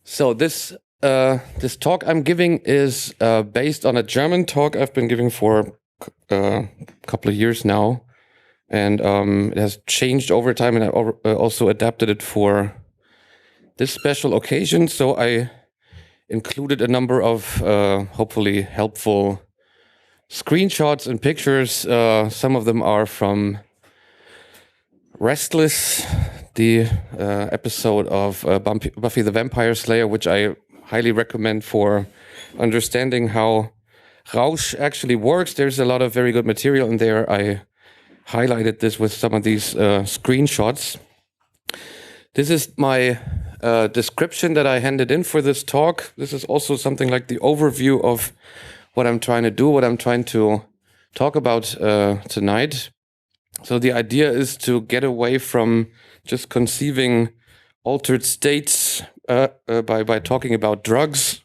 So this talk I'm giving is based on a German talk I've been giving for a couple of years now, and it has changed over time, and I also adapted it for this special occasion. So I included a number of hopefully helpful screenshots and pictures. Some of them are from Restless, the episode of Buffy the Vampire Slayer, which I highly recommend for understanding how Rausch actually works. There's a lot of very good material in there. I highlighted this with some of these screenshots. This is my description that I handed in for this talk. This is also something like the overview of what I'm trying to do, what I'm trying to talk about tonight. So the idea is to get away from just conceiving altered states by talking about drugs,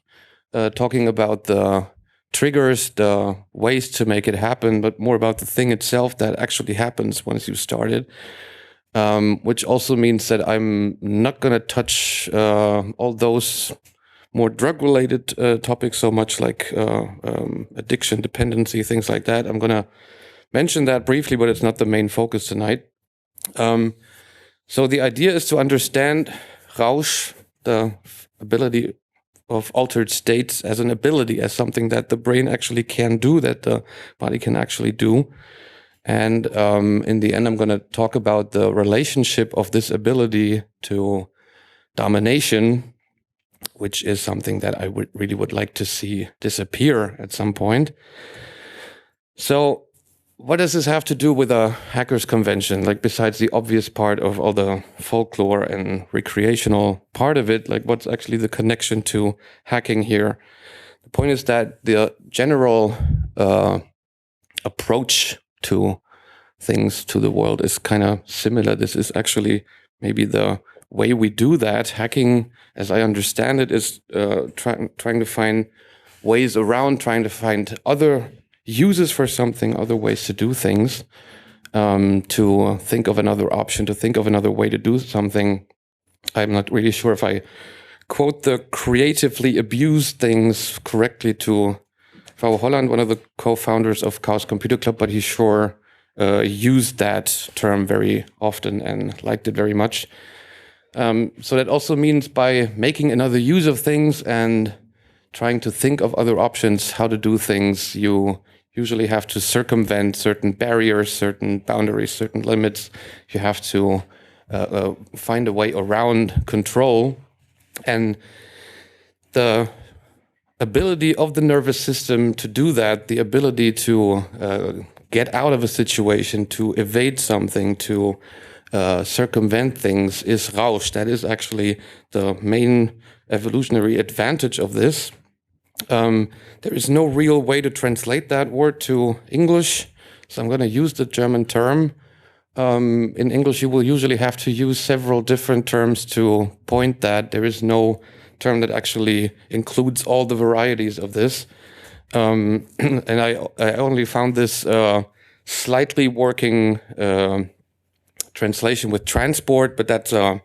talking about the triggers, the ways to make it happen, but more about the thing itself that actually happens once you start it. Which also means that I'm not going to touch all those more drug-related topics so much, like addiction, dependency, things like that. I'm going to mention that briefly, but it's not the main focus tonight. So the idea is to understand Rausch, the ability of altered states, as an ability, as something that the brain actually can do, that the body can actually do. And in the end, I'm going to talk about the relationship of this ability to domination, which is something that I really would like to see disappear at some point. So what does this have to do with a hackers convention? Like, besides the obvious part of all the folklore and recreational part of it, like, what's actually the connection to hacking here? The point is that the general approach to things, to the world, is kind of similar. This is actually maybe the way we do that. Hacking, as I understand it, is trying to find ways around, trying to find other uses for something, other ways to do things, to think of another option, to think of another way to do something. I'm not really sure if I quote the creatively abused things correctly to Frau Holland, one of the co-founders of Chaos Computer Club, but he sure used that term very often and liked it very much. So that also means by making another use of things and trying to think of other options, how to do things, you usually have to circumvent certain barriers, certain boundaries, certain limits. You have to find a way around control. And the ability of the nervous system to do that, the ability to get out of a situation, to evade something, to circumvent things, is Rausch. That is actually the main evolutionary advantage of this. There is no real way to translate that word to English, so I'm going to use the German term. In English, you will usually have to use several different terms to point that. There is no term that actually includes all the varieties of this. And I only found this slightly working translation with transport, but that's a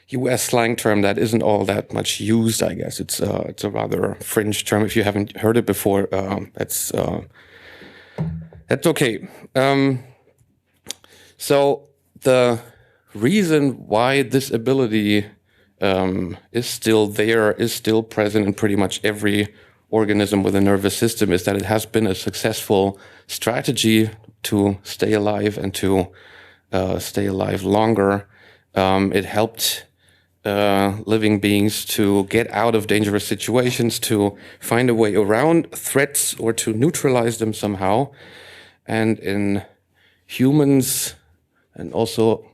US slang term that isn't all that much used, I guess. It's a rather fringe term. If you haven't heard it before, that's okay. So the reason why this ability is still there, is still present in pretty much every organism with a nervous system, is that it has been a successful strategy to stay alive and to stay alive longer. It helped living beings to get out of dangerous situations, to find a way around threats or to neutralize them somehow. And in humans and also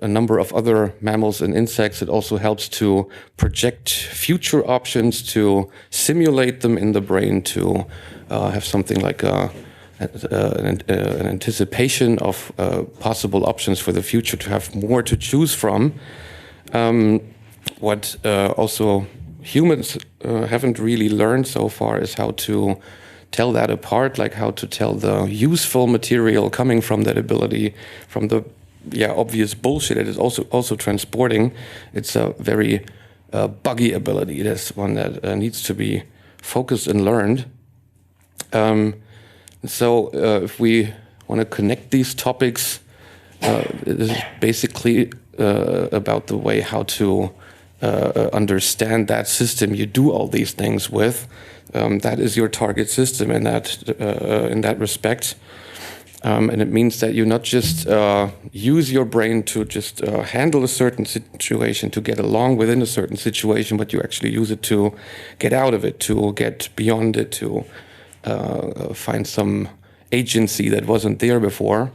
a number of other mammals and insects, it also helps to project future options, to simulate them in the brain, to have something like an anticipation of possible options for the future, to have more to choose from. What also humans haven't really learned so far is how to tell that apart, like how to tell the useful material coming from that ability from the obvious bullshit it is also transporting. It's a very buggy ability. It is one that needs to be focused and learned. So if we want to connect these topics, this is basically about the way how to understand that system you do all these things with. That is your target system in that respect. And it means that you not just use your brain to just handle a certain situation, to get along within a certain situation, but you actually use it to get out of it, to get beyond it, to find some agency that wasn't there before.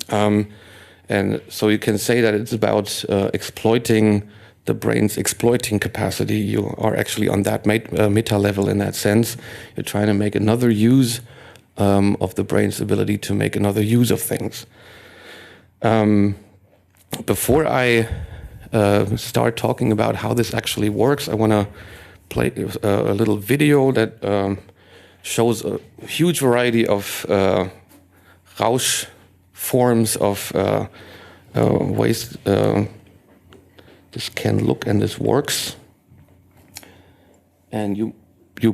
And so you can say that it's about exploiting the brain's exploiting capacity. You are actually on that meta level in that sense. You're trying to make another use of the brain's ability to make another use of things. Before I start talking about how this actually works, I want to play a little video that shows a huge variety of Rausch forms of ways this can look and this works. And you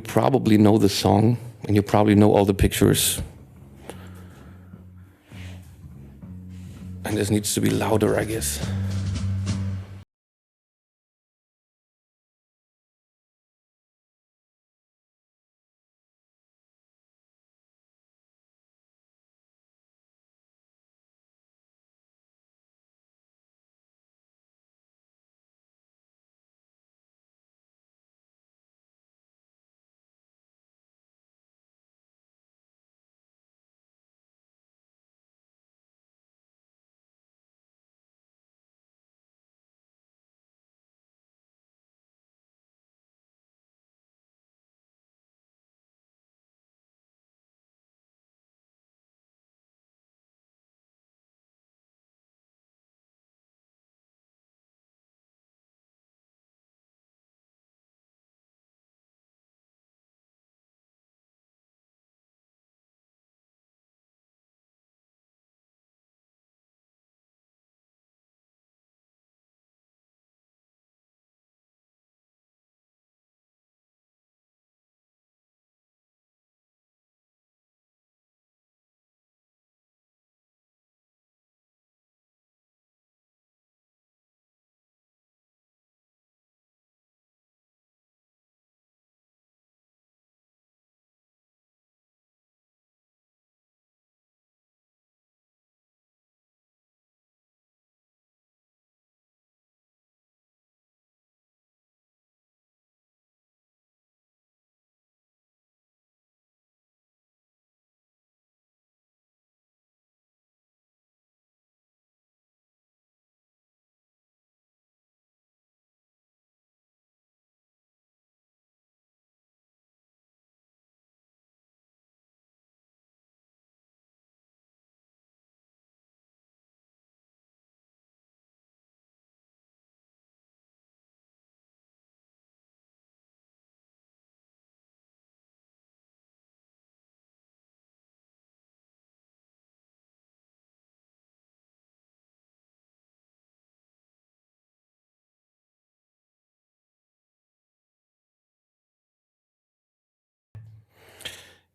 probably know the song, and you probably know all the pictures. And this needs to be louder, I guess.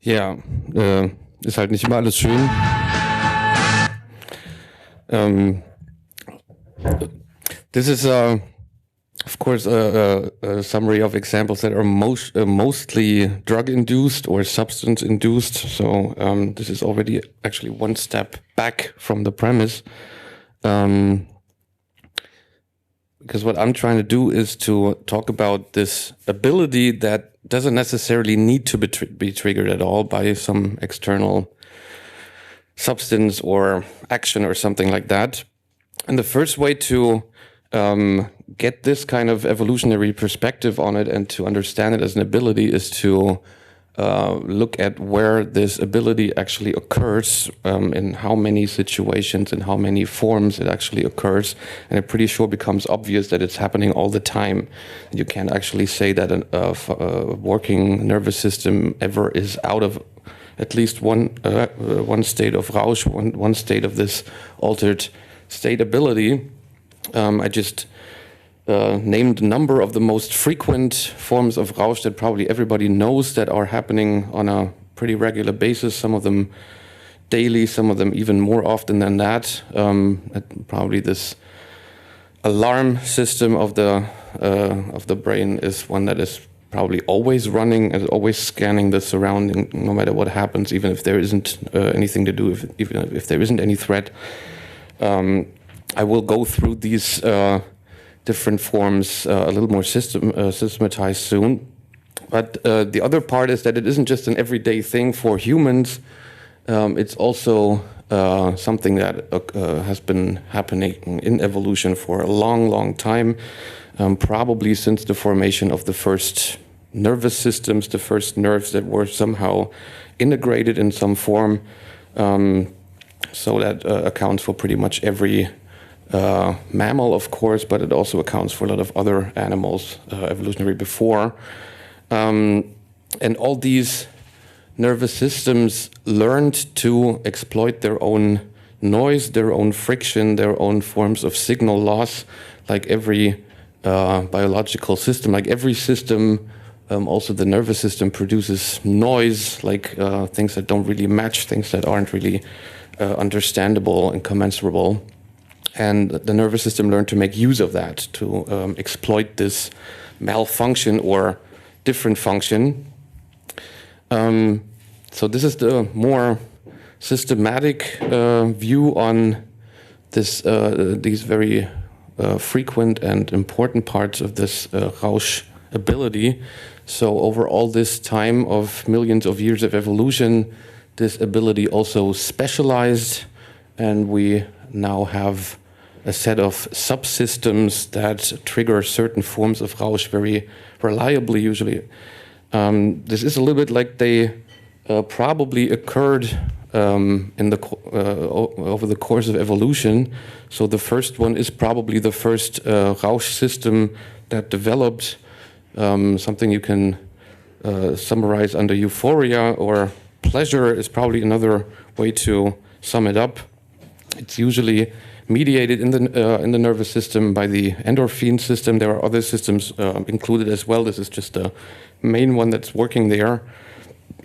Ja, ist halt nicht immer alles schön. This is, of course, a summary of examples that are mostly drug-induced or substance-induced. So this is already actually one step back from the premise. Because what I'm trying to do is to talk about this ability that doesn't necessarily need to be triggered at all by some external substance or action or something like that. And the first way to get this kind of evolutionary perspective on it and to understand it as an ability is to look at where this ability actually occurs, in how many situations, in how many forms it actually occurs, and it pretty sure becomes obvious that it's happening all the time. You can't actually say that a working nervous system ever is out of at least one state of Rausch, one state of this altered state ability. I just named a number of the most frequent forms of Rausch that probably everybody knows that are happening on a pretty regular basis, some of them daily, some of them even more often than that. Probably this alarm system of the brain is one that is probably always running and always scanning the surrounding, no matter what happens, even if there isn't anything to do, even if there isn't any threat. I will go through these different forms a little more systematized soon. But the other part is that it isn't just an everyday thing for humans. It's also something that has been happening in evolution for a long, long time, probably since the formation of the first nervous systems, the first nerves that were somehow integrated in some form. So that accounts for pretty much every mammal, of course, but it also accounts for a lot of other animals evolutionary before. And all these nervous systems learned to exploit their own noise, their own friction, their own forms of signal loss, like every biological system, like every system. Also, the nervous system produces noise, like things that don't really match, things that aren't really understandable and commensurable. And the nervous system learned to make use of that, to exploit this malfunction or different function. So this is the more systematic view on this, these very frequent and important parts of this Rausch ability. So over all this time of millions of years of evolution, this ability also specialized, and we now have a set of subsystems that trigger certain forms of Rausch very reliably, usually. This is a little bit like they probably occurred over the course of evolution. So the first one is probably the first Rausch system that developed, something you can summarize under euphoria, or pleasure is probably another way to sum it up. It's usually mediated in the nervous system by the endorphin system. There are other systems included as well. This is just the main one that's working there.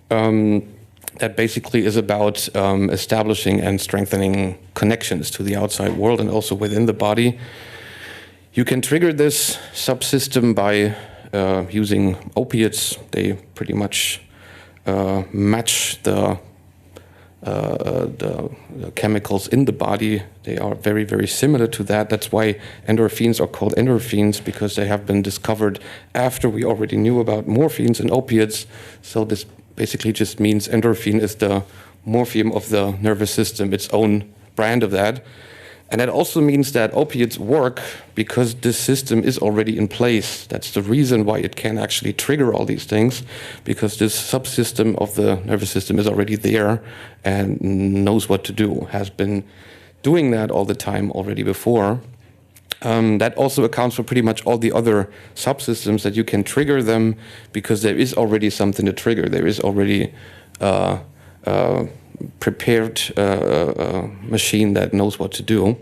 That basically is about establishing and strengthening connections to the outside world and also within the body. You can trigger this subsystem by using opiates. They pretty much match the chemicals in the body. They are very, very similar to that. That's why endorphins are called endorphins, because they have been discovered after we already knew about morphines and opiates. So this basically just means endorphin is the morphium of the nervous system, its own brand of that. And that also means that opiates work because this system is already in place. That's the reason why it can actually trigger all these things, because this subsystem of the nervous system is already there and knows what to do, has been doing that all the time already before. That also accounts for pretty much all the other subsystems, that you can trigger them because there is already something to trigger. There is already prepared machine that knows what to do.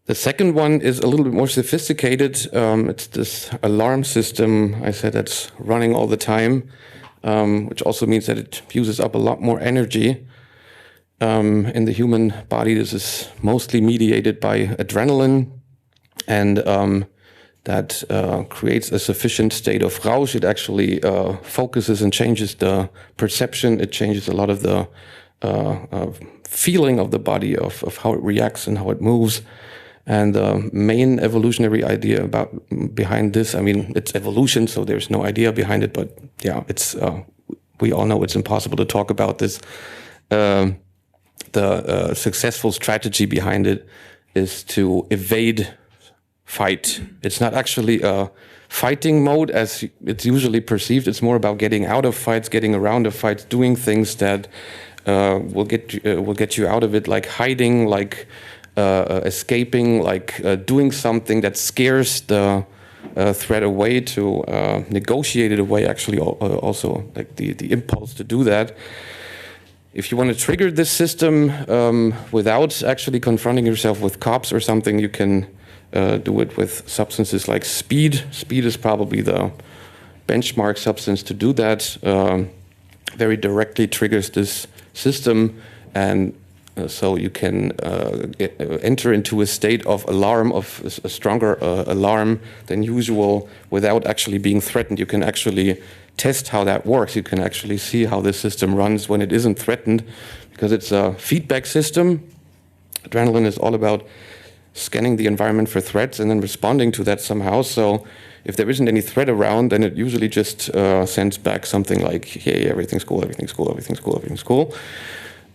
The second one is a little bit more sophisticated. It's this alarm system, I said, that's running all the time, which also means that it uses up a lot more energy. In the human body, this is mostly mediated by adrenaline, and that creates a sufficient state of Rausch. It actually focuses and changes the perception. It changes a lot of the feeling of the body, of how it reacts and how it moves. And the main evolutionary idea behind this, I mean, it's evolution, so there's no idea behind it, but yeah, it's we all know it's impossible to talk about this. The successful strategy behind it is to evade fight. It's not actually a fighting mode as it's usually perceived. It's more about getting out of fights, getting around of fights, doing things that will get you out of it, like hiding, like escaping, like doing something that scares the threat away, to negotiate it away, actually also like the impulse to do that. If you want to trigger this system without actually confronting yourself with cops or something, you can do it with substances like speed. Speed is probably the benchmark substance to do that. Very directly triggers this system, and so you can enter into a state of alarm, of a stronger alarm than usual, without actually being threatened. You can actually test how that works. You can actually see how this system runs when it isn't threatened, because it's a feedback system. Adrenaline is all about scanning the environment for threats and then responding to that somehow. So if there isn't any threat around, then it usually just sends back something like, hey, everything's cool, everything's cool, everything's cool, everything's cool.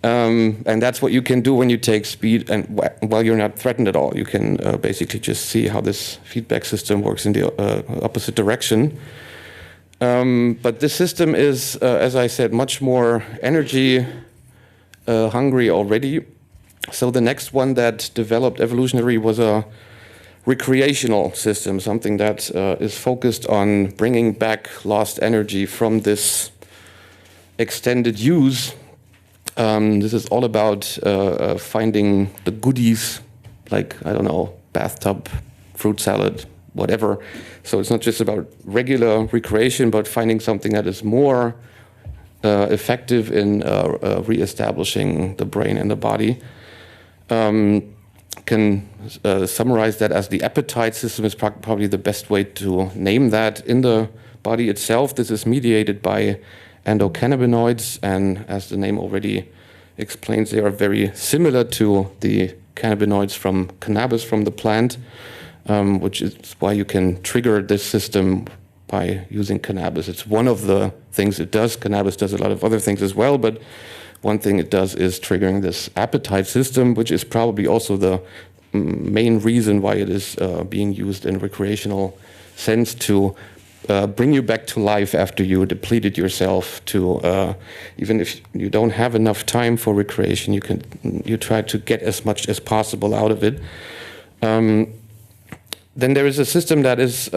And that's what you can do when you take speed, and while you're not threatened at all. You can basically just see how this feedback system works in the opposite direction. But this system is, as I said, much more energy hungry already. So the next one that developed evolutionary was a recreational system, something that is focused on bringing back lost energy from this extended use. This is all about finding the goodies, like, I don't know, bathtub, fruit salad, whatever. So it's not just about regular recreation, but finding something that is more effective in reestablishing the brain and the body. Can summarize that as the appetite system is probably the best way to name that. In the body itself, this is mediated by endocannabinoids, and as the name already explains, they are very similar to the cannabinoids from cannabis, from the plant, which is why you can trigger this system by using cannabis. It's one of the things it does. Cannabis does a lot of other things as well, but one thing it does is triggering this appetite system, which is probably also the main reason why it is being used in recreational sense, to bring you back to life after you depleted yourself. To even if you don't have enough time for recreation, you try to get as much as possible out of it. Then there is a system that is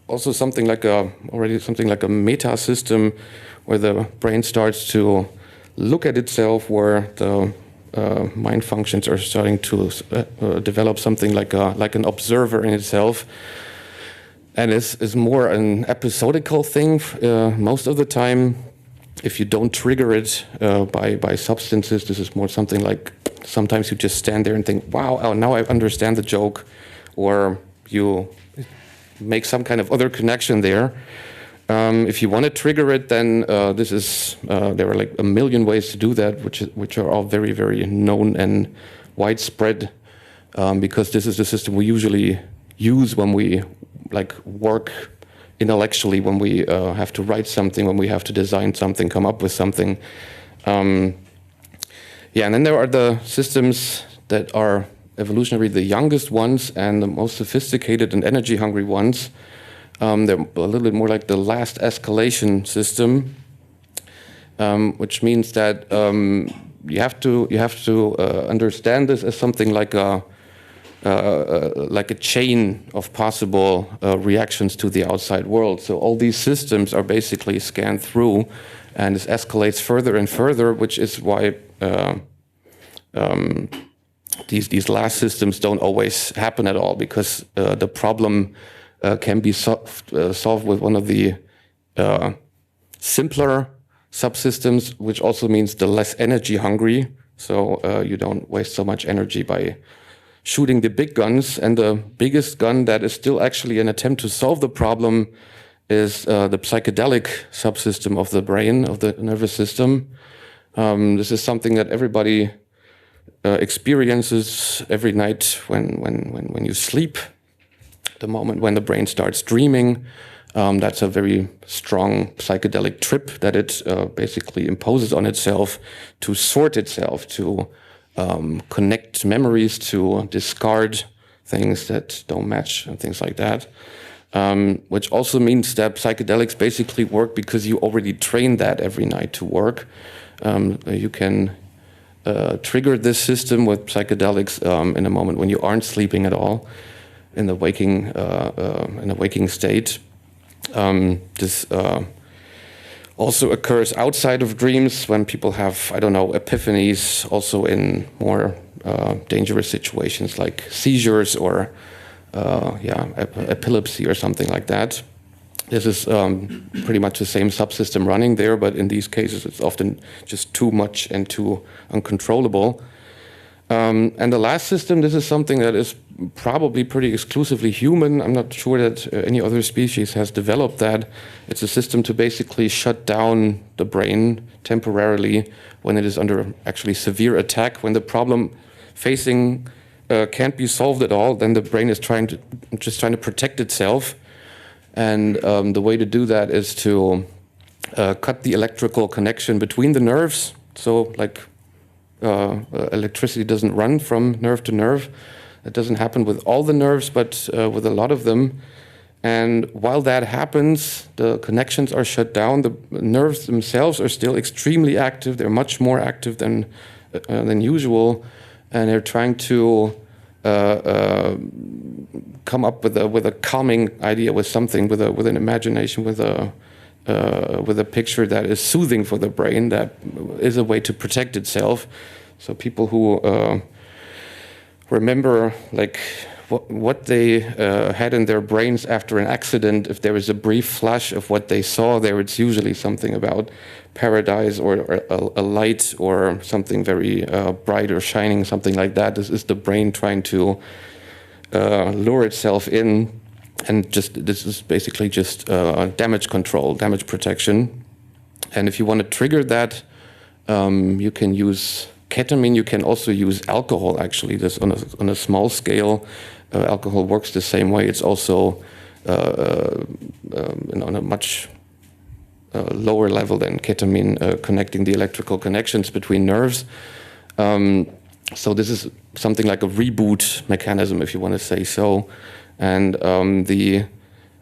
also something like a meta system, where the brain starts to look at itself, where the mind functions are starting to develop something like an observer in itself, and is more an episodical thing most of the time. If you don't trigger it by substances, this is more something like, sometimes you just stand there and think, wow, oh, now I understand the joke, or you make some kind of other connection there. If you want to trigger it, then this is there are like a million ways to do that, which are all very, very known and widespread, because this is the system we usually use when we work intellectually, when we have to write something, when we have to design something, come up with something. And then there are the systems that are evolutionary, the youngest ones and the most sophisticated and energy-hungry ones. They're a little bit more like the last escalation system, which means that you have to understand this as something like a chain of possible reactions to the outside world. So all these systems are basically scanned through, and this escalates further and further, which is why these last systems don't always happen at all, because the problem can be solved with one of the simpler subsystems, which also means the less energy hungry. So you don't waste so much energy by shooting the big guns. And the biggest gun that is still actually an attempt to solve the problem is the psychedelic subsystem of the brain, of the nervous system. This is something that everybody experiences every night when you sleep. The moment when the brain starts dreaming, that's a very strong psychedelic trip that it basically imposes on itself to sort itself, to connect memories, to discard things that don't match and things like that. which also means that psychedelics basically work because you already train that every night to work. You can trigger this system with psychedelics in a moment when you aren't sleeping at all, in the waking state. This also occurs outside of dreams when people have, I don't know, epiphanies, also in more dangerous situations like seizures or epilepsy or something like that. This is pretty much the same subsystem running there, but in these cases it's often just too much and too uncontrollable. And the last system, this is something that is probably pretty exclusively human. I'm not sure that any other species has developed that. It's a system to basically shut down the brain temporarily when it is under actually severe attack. When the problem facing can't be solved at all, then the brain is just trying to protect itself. And the way to do that is to cut the electrical connection between the nerves. So like electricity doesn't run from nerve to nerve. It doesn't happen with all the nerves, but with a lot of them. And while that happens, the connections are shut down. The nerves themselves are still extremely active. They're much more active than usual, and they're trying to come up with a calming idea, with something, with an imagination, with a picture that is soothing for the brain, that is a way to protect itself. So people who remember like what they had in their brains after an accident, if there is a brief flash of what they saw there, it's usually something about paradise or a light or something very bright or shining, something like that. This is the brain trying to lure itself in, and this is basically just damage control, damage protection. And if you want to trigger that, you can use ketamine. You can also use alcohol, actually. This on a small scale. Alcohol works the same way. It's also on a much lower level than ketamine, connecting the electrical connections between nerves. So this is something like a reboot mechanism, if you want to say so. And the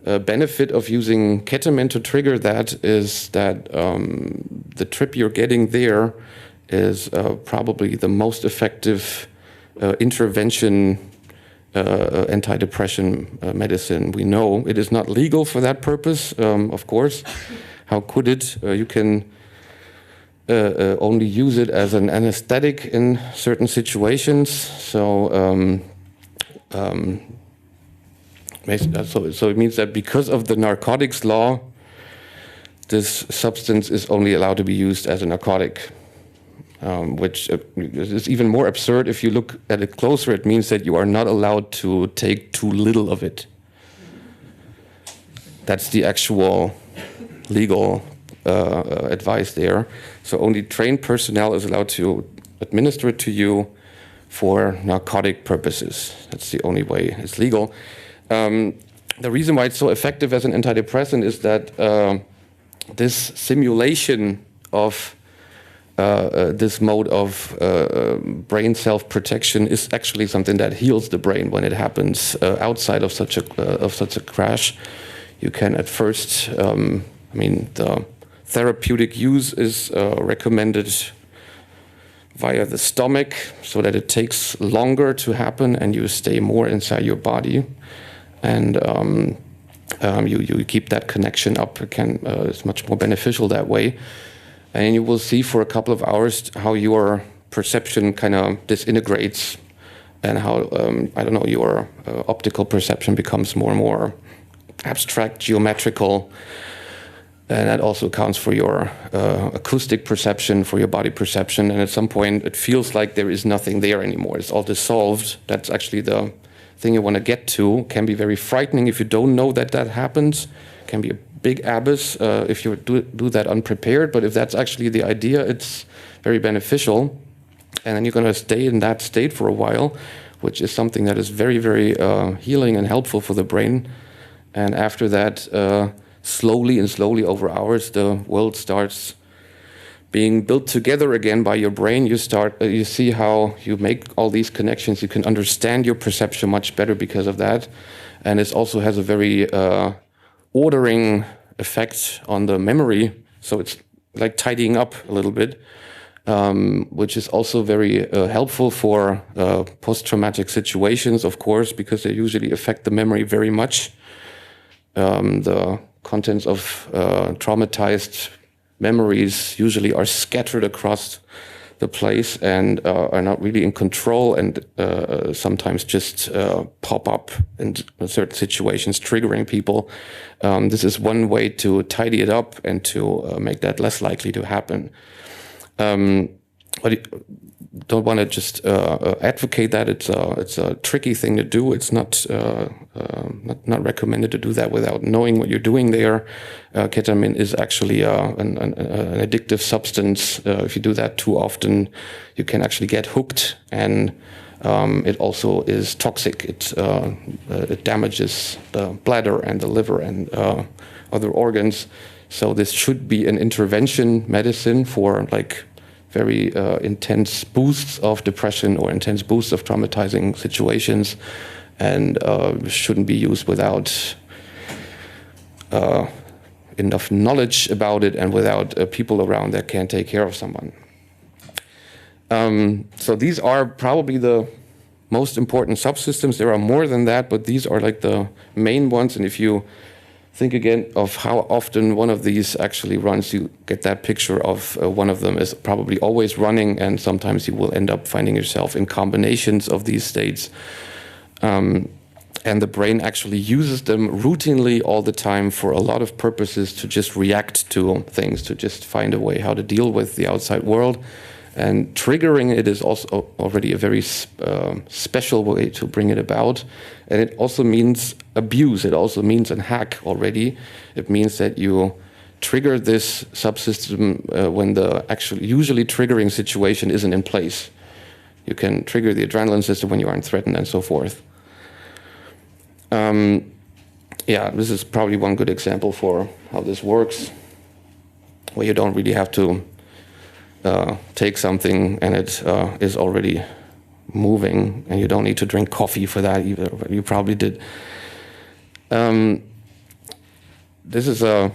benefit of using ketamine to trigger that is that the trip you're getting there is probably the most effective intervention antidepressant medicine we know. It is not legal for that purpose, of course. How could it? You can only use it as an anesthetic in certain situations. So it means that because of the narcotics law, this substance is only allowed to be used as a narcotic. Which is even more absurd. If you look at it closer, it means that you are not allowed to take too little of it. That's the actual legal advice there. So only trained personnel is allowed to administer it to you for narcotic purposes. That's the only way it's legal. The reason why it's so effective as an antidepressant is that this simulation of this mode of brain self-protection is actually something that heals the brain when it happens outside of such a crash. You can at first, the therapeutic use is recommended via the stomach, so that it takes longer to happen and you stay more inside your body, and you keep that connection up. It's much more beneficial that way. And you will see for a couple of hours how your perception kind of disintegrates, and how, your optical perception becomes more and more abstract, geometrical. And that also accounts for your acoustic perception, for your body perception. And at some point, it feels like there is nothing there anymore. It's all dissolved. That's actually the thing you want to get to. It can be very frightening if you don't know that happens. It can be a big abyss if you do that unprepared, but if that's actually the idea, it's very beneficial. And then you're going to stay in that state for a while, which is something that is very, very healing and helpful for the brain. And after that, slowly over hours, the world starts being built together again by your brain. You see how you make all these connections. You can understand your perception much better because of that. and it also has a very ordering effect on the memory. So it's like tidying up a little bit, which is also very helpful for post-traumatic situations, of course, because they usually affect the memory very much. The contents of traumatized memories usually are scattered across the place and are not really in control, and sometimes just pop up in certain situations, triggering people. This is one way to tidy it up and to make that less likely to happen. But don't want to just advocate that. It's a tricky thing to do. It's not recommended to do that without knowing what you're doing there. Ketamine is actually an addictive substance. If you do that too often, you can actually get hooked, and it also is toxic. It damages the bladder and the liver and other organs. So this should be an intervention medicine for like very intense boosts of depression or intense boosts of traumatizing situations, and shouldn't be used without enough knowledge about it and without people around that can take care of someone. So these are probably the most important subsystems. There are more than that, but these are like the main ones. And if you think again of how often one of these actually runs, you get that picture of one of them is probably always running, and sometimes you will end up finding yourself in combinations of these states. And the brain actually uses them routinely all the time for a lot of purposes, to just react to things, to just find a way how to deal with the outside world. And triggering it is also already a very special way to bring it about. And it also means abuse. It also means a hack already. It means that you trigger this subsystem when the usually triggering situation isn't in place. You can trigger the adrenaline system when you aren't threatened and so forth. Yeah, this is probably one good example for how this works, where you don't really have to take something and it is already moving, and you don't need to drink coffee for that either, but you probably did. This is a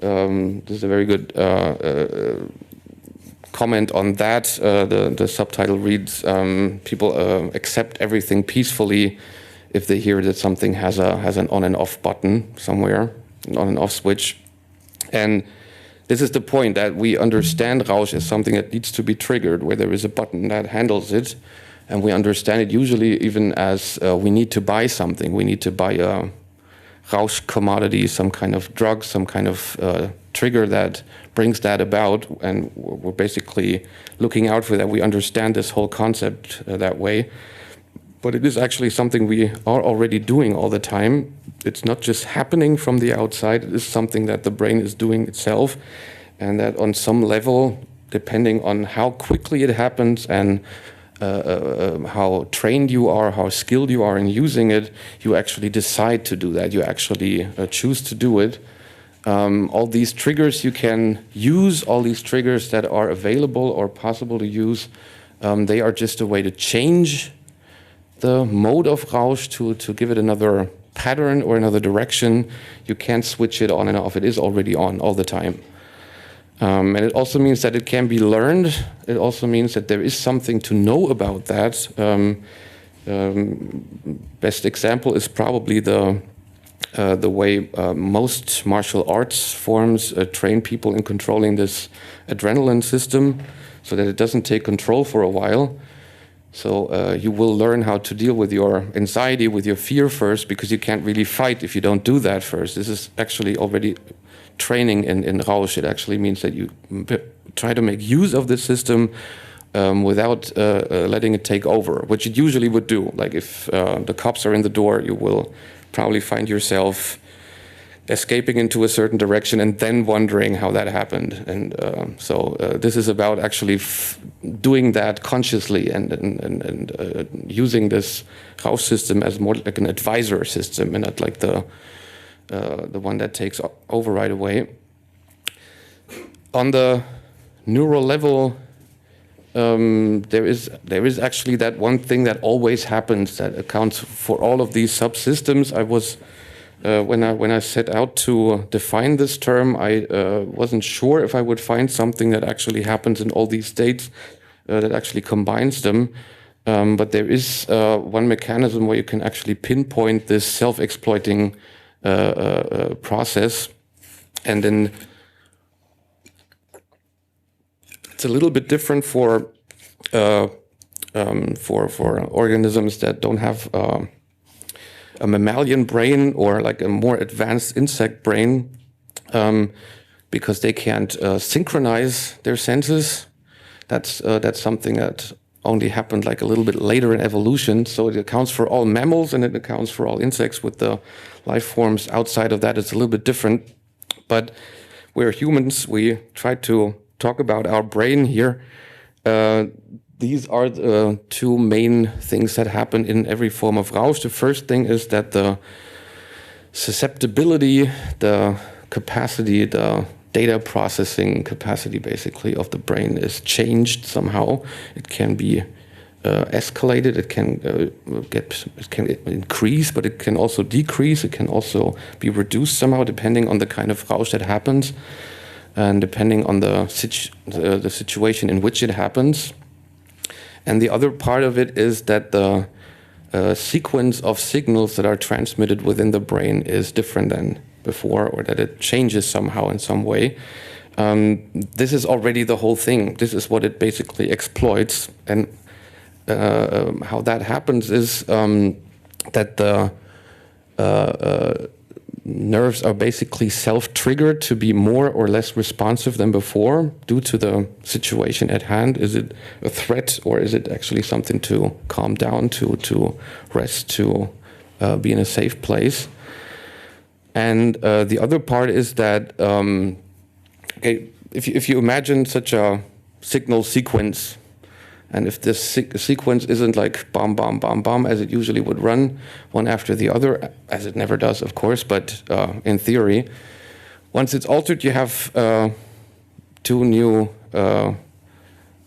very good comment on that. The subtitle reads, people accept everything peacefully if they hear that something has an on and off button somewhere, an on and off switch. And this is the point, that we understand Rausch as something that needs to be triggered, where there is a button that handles it. And we understand it usually even as we need to buy something. We need to buy a Rausch commodity, some kind of drug, some kind of trigger that brings that about. And we're basically looking out for that. We understand this whole concept that way. But it is actually something we are already doing all the time. It's not just happening from the outside. It is something that the brain is doing itself. And that on some level, depending on how quickly it happens and how trained you are, how skilled you are in using it, you actually decide to do that. You actually choose to do it. All these triggers you can use, all these triggers that are available or possible to use, they are just a way to change the mode of Rausch, to give it another pattern or another direction. You can't switch it on and off. It is already on all the time. And it also means that it can be learned. It also means that there is something to know about that. Best example is probably the way most martial arts forms train people in controlling this adrenaline system, so that it doesn't take control for a while. So you will learn how to deal with your anxiety, with your fear first, because you can't really fight if you don't do that first. This is actually already training in Rausch. It actually means that you try to make use of the system without letting it take over, which it usually would do. Like if the cops are in the door, you will probably find yourself escaping into a certain direction and then wondering how that happened. And so this is about actually doing that consciously and using this Rausch system as more like an advisor system and not like the one that takes over right away. On the neural level, there is actually that one thing that always happens that accounts for all of these subsystems. I was when I set out to define this term, I wasn't sure if I would find something that actually happens in all these states that actually combines them. But there is one mechanism where you can actually pinpoint this self-exploiting process, and then it's a little bit different for organisms that don't have a mammalian brain or like a more advanced insect brain, because they can't synchronize their senses. That's something that only happened like a little bit later in evolution. So it accounts for all mammals and it accounts for all insects. With the life forms outside of that, it's a little bit different. But we're humans. We try to talk about our brain here. These are the two main things that happen in every form of Rausch. The first thing is that the susceptibility, the capacity, the data processing capacity basically of the brain is changed somehow. It can be escalated, it can increase, but it can also decrease. It can also be reduced somehow depending on the kind of Rausch that happens and depending on the situation in which it happens. And the other part of it is that the sequence of signals that are transmitted within the brain is different than before, or that it changes somehow in some way. This is already the whole thing. This is what it basically exploits. And how that happens is that the nerves are basically self-triggered to be more or less responsive than before due to the situation at hand. Is it a threat, or is it actually something to calm down, to rest, to be in a safe place? And the other part is that, okay, if you imagine such a signal sequence, and if this sequence isn't like bam, bam, bam, bam, as it usually would run, one after the other, as it never does, of course, but in theory, once it's altered, you have two new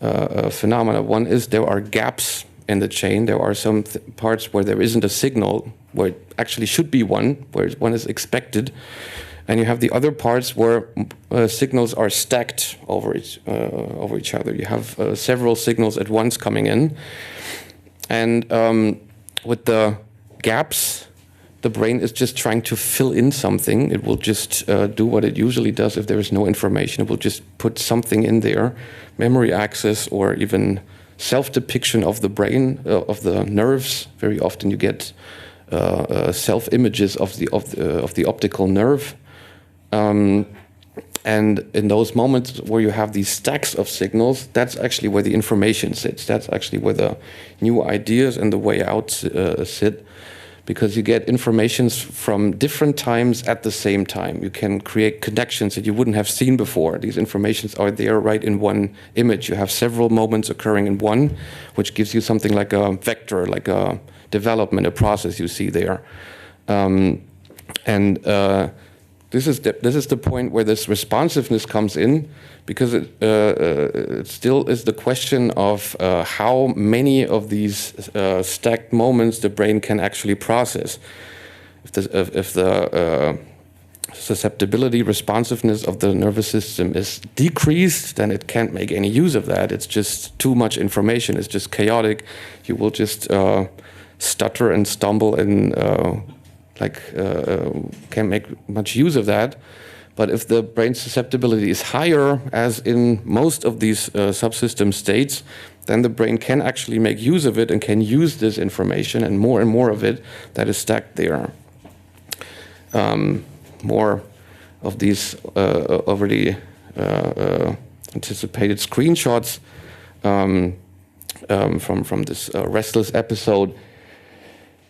phenomena. One is there are gaps in the chain. There are some parts where there isn't a signal, where it actually should be one, where one is expected. And you have the other parts where signals are stacked over each other. You have several signals at once coming in. And with the gaps, the brain is just trying to fill in something. It will just do what it usually does if there is no information. It will just put something in there, memory access, or even self-depiction of the brain, of the nerves. Very often you get self-images of the optical nerve. And in those moments where you have these stacks of signals, that's actually where the information sits. That's actually where the new ideas and the way out sit, because you get informations from different times at the same time. You can create connections that you wouldn't have seen before. These informations are there right in one image. You have several moments occurring in one, which gives you something like a vector, like a development, a process you see there. This is the point where this responsiveness comes in, because it still is the question of how many of these stacked moments the brain can actually process. If the susceptibility, responsiveness of the nervous system is decreased, then it can't make any use of that. It's just too much information. It's just chaotic. You will just stutter and stumble and can't make much use of that. But if the brain susceptibility is higher, as in most of these subsystem states, then the brain can actually make use of it and can use this information and more of it that is stacked there. More of these already anticipated screenshots from this Restless episode.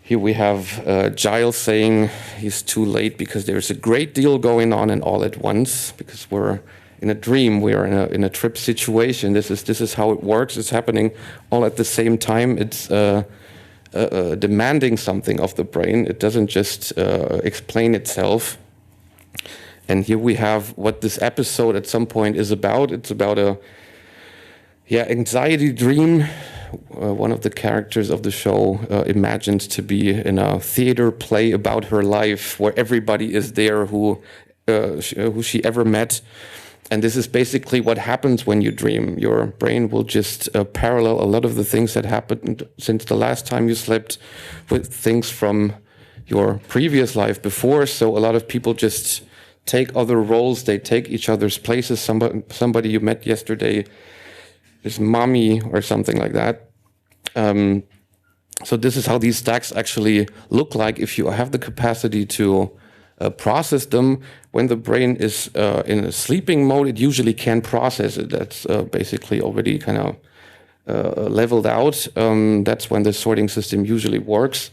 Here we have Giles saying he's too late because there's a great deal going on and all at once, because we're in a dream, we're in a trip situation. This is how it works. It's happening all at the same time. It's demanding something of the brain. It doesn't just explain itself. And here we have what this episode at some point is about. It's about Yeah, anxiety dream. One of the characters of the show imagined to be in a theater play about her life, where everybody is there who she ever met. And this is basically what happens when you dream. Your brain will just parallel a lot of the things that happened since the last time you slept with things from your previous life before. So a lot of people just take other roles. They take each other's places. Somebody you met yesterday is mommy or something like that. So this is how these stacks actually look like if you have the capacity to process them. When the brain is in a sleeping mode, it usually can process it. That's basically already kind of leveled out. That's when the sorting system usually works.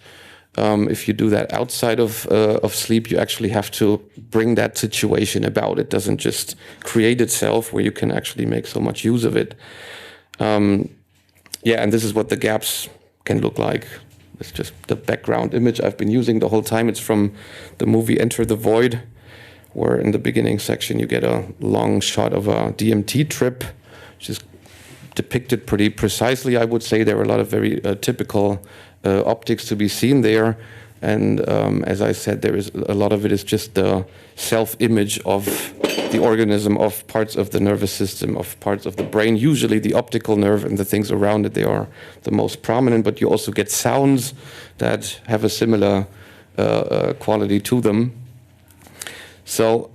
If you do that outside of sleep, you actually have to bring that situation about. It doesn't just create itself where you can actually make so much use of it. Yeah, and this is what the gaps can look like. It's just the background image I've been using the whole time. It's from the movie Enter the Void, where in the beginning section you get a long shot of a DMT trip, which is depicted pretty precisely, I would say. There are a lot of very typical optics to be seen there. And as I said, there is a lot of it is just the self-image of the organism, of parts of the nervous system, of parts of the brain. Usually the optical nerve and the things around it, they are the most prominent, but you also get sounds that have a similar quality to them. So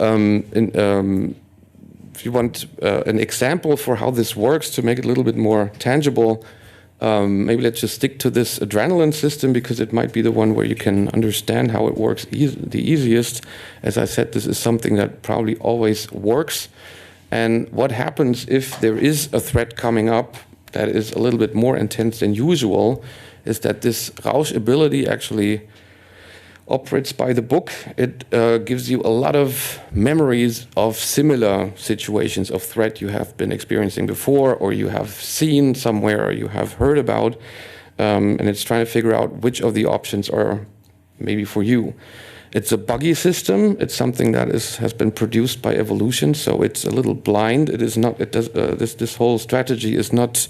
if you want an example for how this works to make it a little bit more tangible, maybe let's just stick to this adrenaline system, because it might be the one where you can understand how it works the easiest. As I said, this is something that probably always works. And what happens if there is a threat coming up that is a little bit more intense than usual is that this Rausch ability actually operates by the book. It gives you a lot of memories of similar situations of threat you have been experiencing before, or you have seen somewhere, or you have heard about, and it's trying to figure out which of the options are maybe for you. It's a buggy system. It's something that has been produced by evolution, so it's a little blind. It is not. It does. This whole strategy is not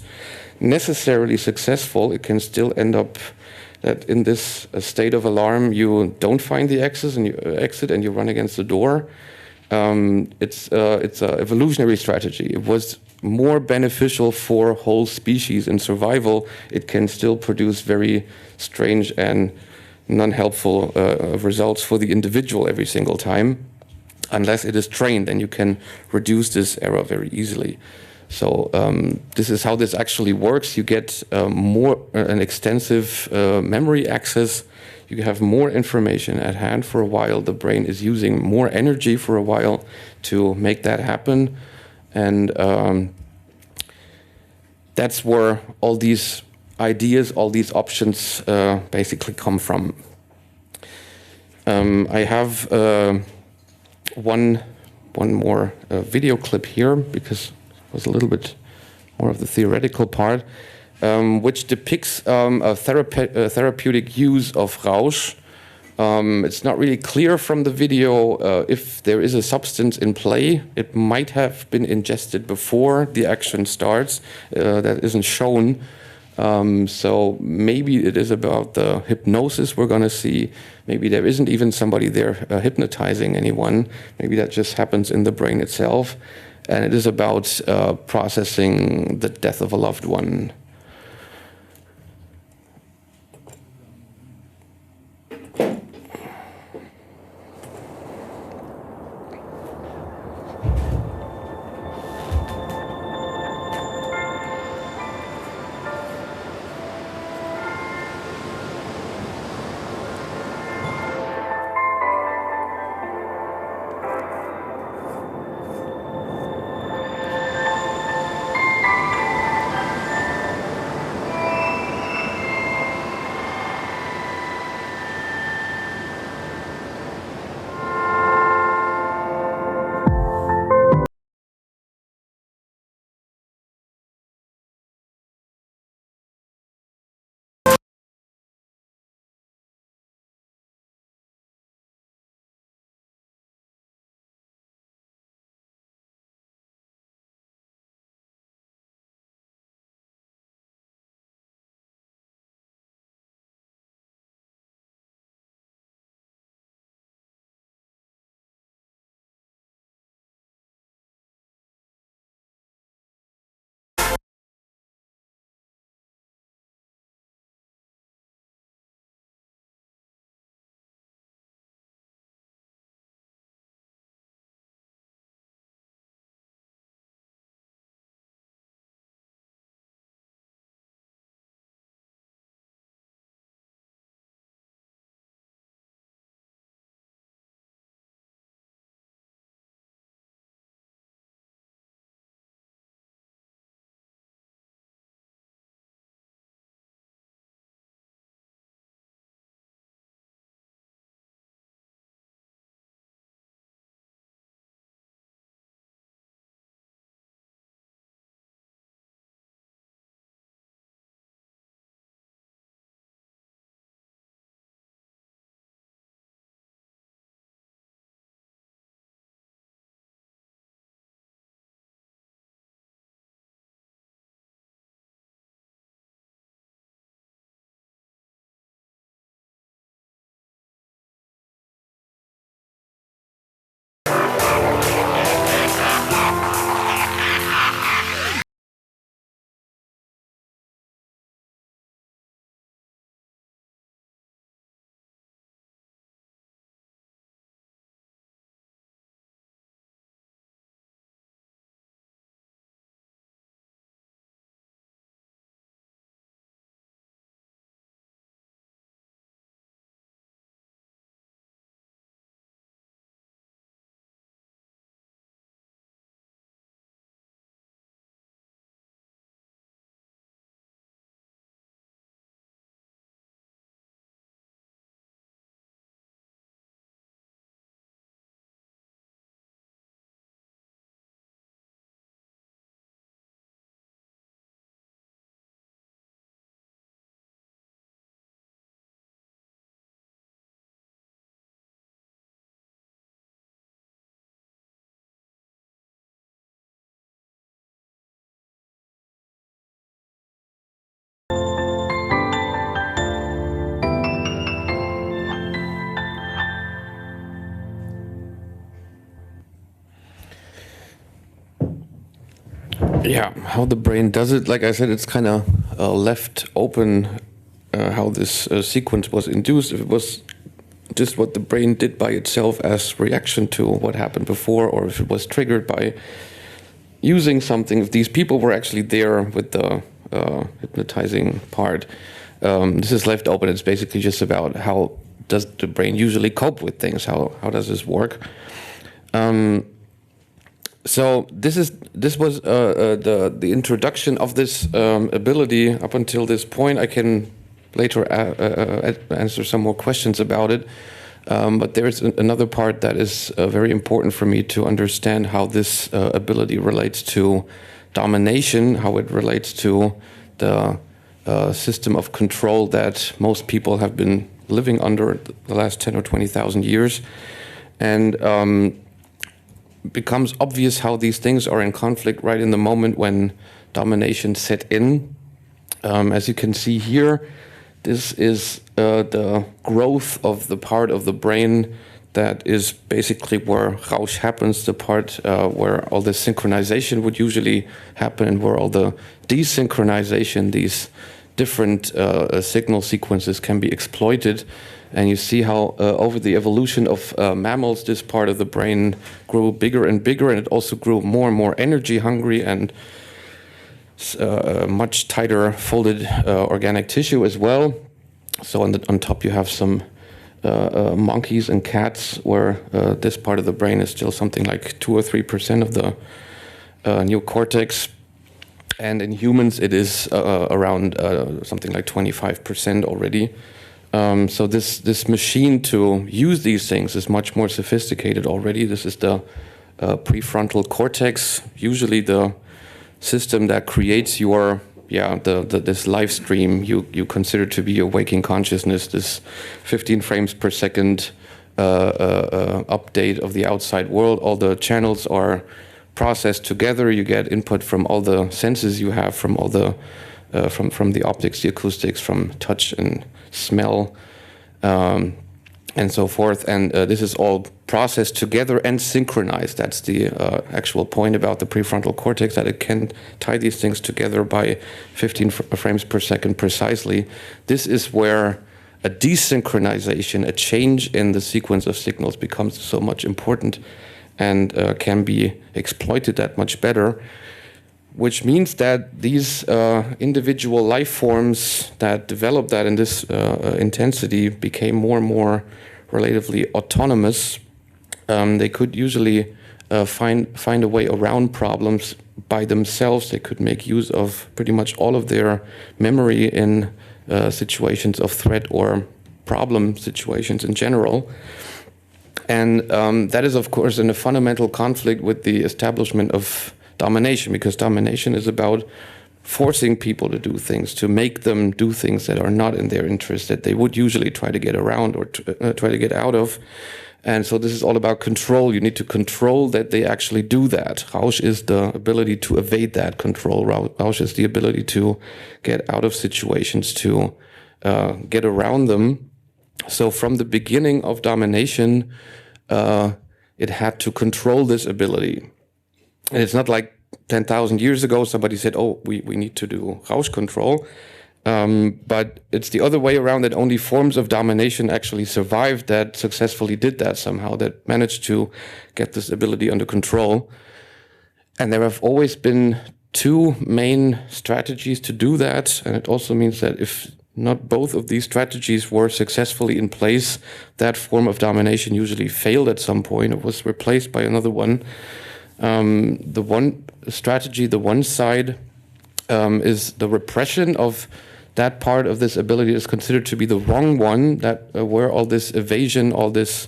necessarily successful. It can still end up that in this state of alarm, you don't find the exit and you run against the door. It's an evolutionary strategy. It was more beneficial for whole species in survival. It can still produce very strange and non-helpful results for the individual every single time, unless it is trained, and you can reduce this error very easily. So this is how this actually works. You get an extensive memory access. You have more information at hand for a while. The brain is using more energy for a while to make that happen. And that's where all these ideas, all these options basically come from. I have one more video clip here, because was a little bit more of the theoretical part, which depicts a therapeutic use of Rausch. It's not really clear from the video if there is a substance in play. It might have been ingested before the action starts. That isn't shown. So maybe it is about the hypnosis we're going to see. Maybe there isn't even somebody there hypnotizing anyone. Maybe that just happens in the brain itself. And it is about processing the death of a loved one. Yeah, how the brain does it. Like I said, it's kind of left open how this sequence was induced. If it was just what the brain did by itself as reaction to what happened before, or if it was triggered by using something, if these people were actually there with the hypnotizing part. This is left open. It's basically just about how does the brain usually cope with things? How does this work? So this was the introduction of this ability. Up until this point, I can later answer some more questions about it. But there's another part that is very important for me to understand how this ability relates to domination, how it relates to the system of control that most people have been living under the last 10 or 20,000 years. And becomes obvious how these things are in conflict right in the moment when domination set in. As you can see here, this is the growth of the part of the brain that is basically where Rausch happens, the part where all the synchronization would usually happen, and where all the desynchronization, these different signal sequences can be exploited. And you see how over the evolution of mammals, this part of the brain grew bigger and bigger, and it also grew more and more energy hungry and much tighter folded organic tissue as well. So on top you have some monkeys and cats where this part of the brain is still something like 2 or 3% of the neocortex. And in humans it is around something like 25% already. So this machine to use these things is much more sophisticated already. This is the prefrontal cortex, usually the system that creates your this live stream you consider to be your waking consciousness, this 15 frames per second update of the outside world. All the channels are processed together. You get input from all the senses you have, from all the from the optics, the acoustics, from touch and smell, and so forth. And this is all processed together and synchronized. That's the actual point about the prefrontal cortex, that it can tie these things together by 15 frames per second precisely. This is where a desynchronization, a change in the sequence of signals, becomes so much important and can be exploited that much better. Which means that these individual life forms that developed that in this intensity became more and more relatively autonomous. They could usually find a way around problems by themselves. They could make use of pretty much all of their memory in situations of threat or problem situations in general. And that is, of course, in a fundamental conflict with the establishment of domination, because domination is about forcing people to do things, to make them do things that are not in their interest, that they would usually try to get around or try to get out of. And so this is all about control. You need to control that they actually do that. Rausch is the ability to evade that control. Rausch is the ability to get out of situations, to get around them. So from the beginning of domination, it had to control this ability. And it's not like 10,000 years ago somebody said, oh, we need to do Rausch control. But it's the other way around, that only forms of domination actually survived that successfully did that somehow, that managed to get this ability under control. And there have always been two main strategies to do that. And it also means that if not both of these strategies were successfully in place, that form of domination usually failed at some point. It was replaced by another one. The one strategy, the one side, is the repression of that part of this ability is considered to be the wrong one, that where all this evasion, all this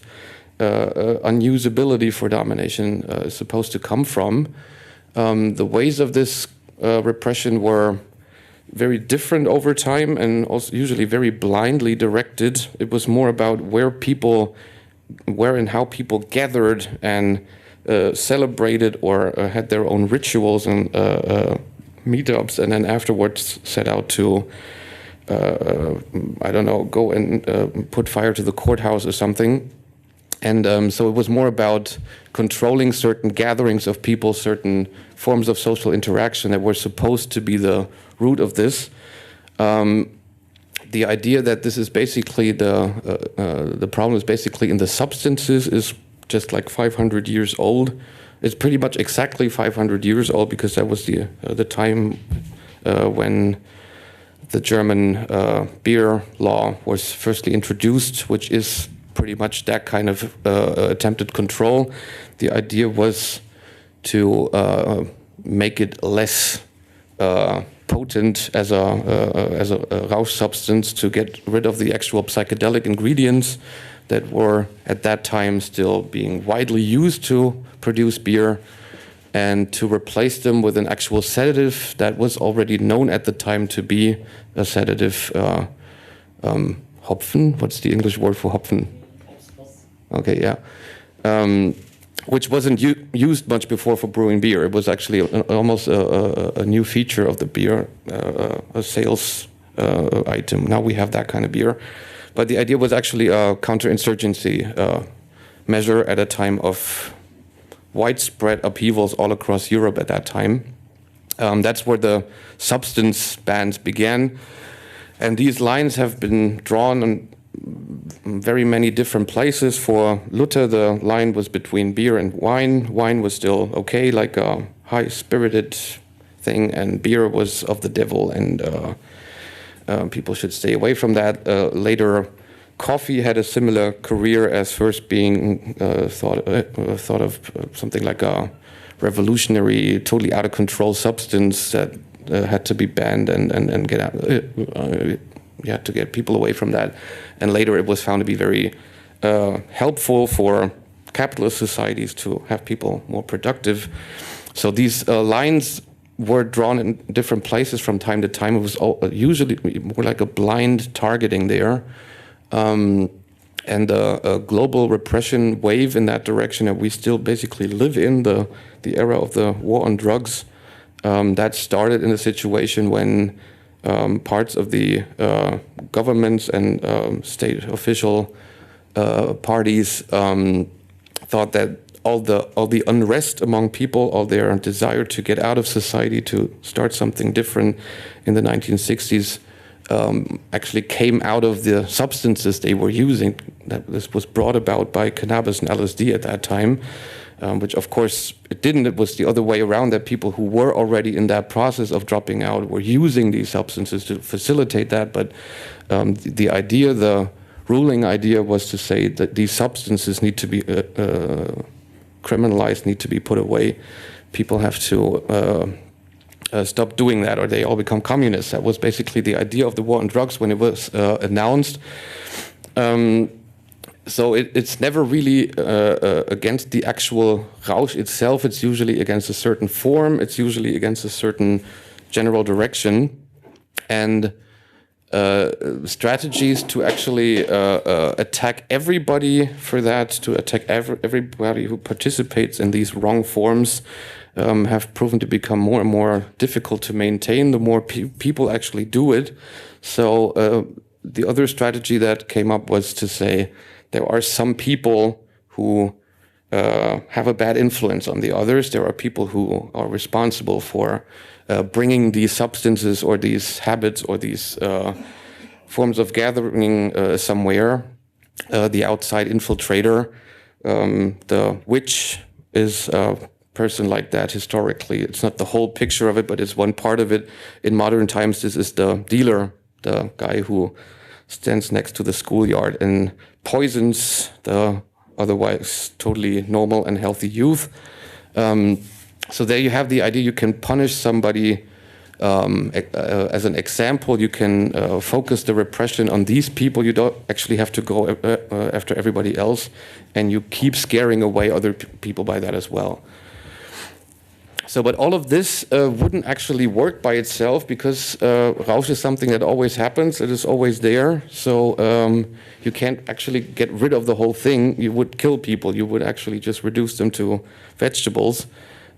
unusability for domination is supposed to come from. The ways of this repression were very different over time and also usually very blindly directed. It was more about where and how people gathered and celebrated or had their own rituals and meetups, and then afterwards set out to, go and put fire to the courthouse or something. And so it was more about controlling certain gatherings of people, certain forms of social interaction that were supposed to be the root of this. The idea that this is basically the problem is basically in the substances is just like 500 years old. It's pretty much exactly 500 years old because that was the time when the German beer law was firstly introduced, which is pretty much that kind of attempted control. The idea was to make it less potent as a Rausch substance, to get rid of the actual psychedelic ingredients that were at that time still being widely used to produce beer, and to replace them with an actual sedative that was already known at the time to be a sedative. Hopfen, what's the English word for Hopfen? Okay, yeah. Which wasn't used much before for brewing beer. It was actually almost a new feature of the beer, a sales item. Now we have that kind of beer. But the idea was actually a counterinsurgency measure at a time of widespread upheavals all across Europe at that time. That's where the substance bans began. And these lines have been drawn in very many different places. For Luther, the line was between beer and wine. Wine was still okay, like a high-spirited thing, and beer was of the devil, and people should stay away from that. Later, coffee had a similar career as first being thought of something like a revolutionary, totally out of control substance that had to be banned and get out. You had to get people away from that. And later it was found to be very helpful for capitalist societies to have people more productive. So these lines were drawn in different places from time to time. It was usually more like a blind targeting there. And a global repression wave in that direction that we still basically live in, the era of the war on drugs, that started in a situation when parts of the governments and state official parties thought that all the unrest among people, all their desire to get out of society, to start something different in the 1960s, actually came out of the substances they were using. That this was brought about by cannabis and LSD at that time, which of course it didn't. It was the other way around, that people who were already in that process of dropping out were using these substances to facilitate that. But the idea, the ruling idea, was to say that these substances need to be criminalized, need to be put away. People have to stop doing that, or they all become communists. That was basically the idea of the war on drugs when it was announced. So it's never really against the actual Rausch itself. It's usually against a certain form. It's usually against a certain general direction. And strategies to actually attack everybody for that, to attack everybody who participates in these wrong forms, have proven to become more and more difficult to maintain the more people actually do it. So the other strategy that came up was to say there are some people who have a bad influence on the others. There are people who are responsible for bringing these substances or these habits or these forms of gathering somewhere. The outside infiltrator, the witch, is a person like that historically. It's not the whole picture of it, but it's one part of it. In modern times, this is the dealer, the guy who stands next to the schoolyard and poisons the otherwise totally normal and healthy youth. So there you have the idea. You can punish somebody as an example. You can focus the repression on these people. You don't actually have to go after everybody else, and you keep scaring away other people by that as well. So, but all of this wouldn't actually work by itself, because Rausch is something that always happens. It is always there. So you can't actually get rid of the whole thing. You would kill people. You would actually just reduce them to vegetables.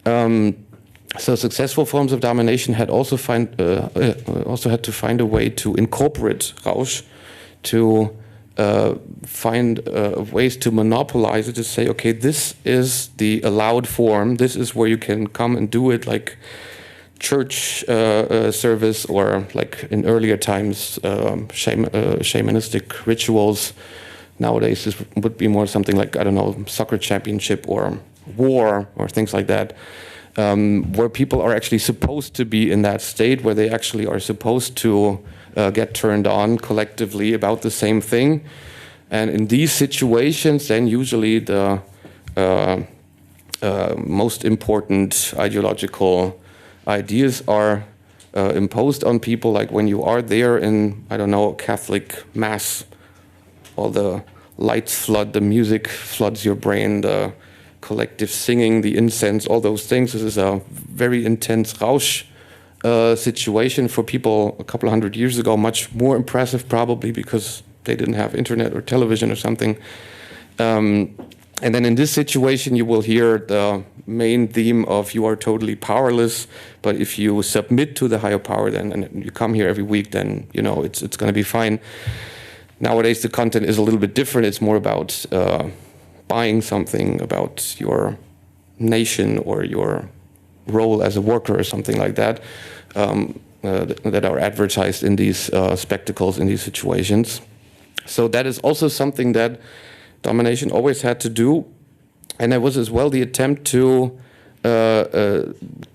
So successful forms of domination had also had to find a way to incorporate Rausch, to find ways to monopolize it, to say, okay, this is the allowed form, this is where you can come and do it, like church service, or like in earlier times, shamanistic rituals. Nowadays, this would be more something like, I don't know, soccer championship or war or things like that, where people are actually supposed to be in that state, where they actually are supposed to get turned on collectively about the same thing. And in these situations, then usually the most important ideological ideas are imposed on people, like when you are there in, I don't know, Catholic Mass, all the lights flood, the music floods your brain, the collective singing, the incense, all those things. This is a very intense Rausch situation for people a couple of hundred years ago, much more impressive probably because they didn't have internet or television or something. And then in this situation, you will hear the main theme of you are totally powerless, but if you submit to the higher power, then and you come here every week, then you know it's going to be fine. Nowadays, the content is a little bit different. It's more about buying something, about your nation or your role as a worker or something like that, that are advertised in these spectacles, in these situations. So that is also something that domination always had to do. And there was as well the attempt to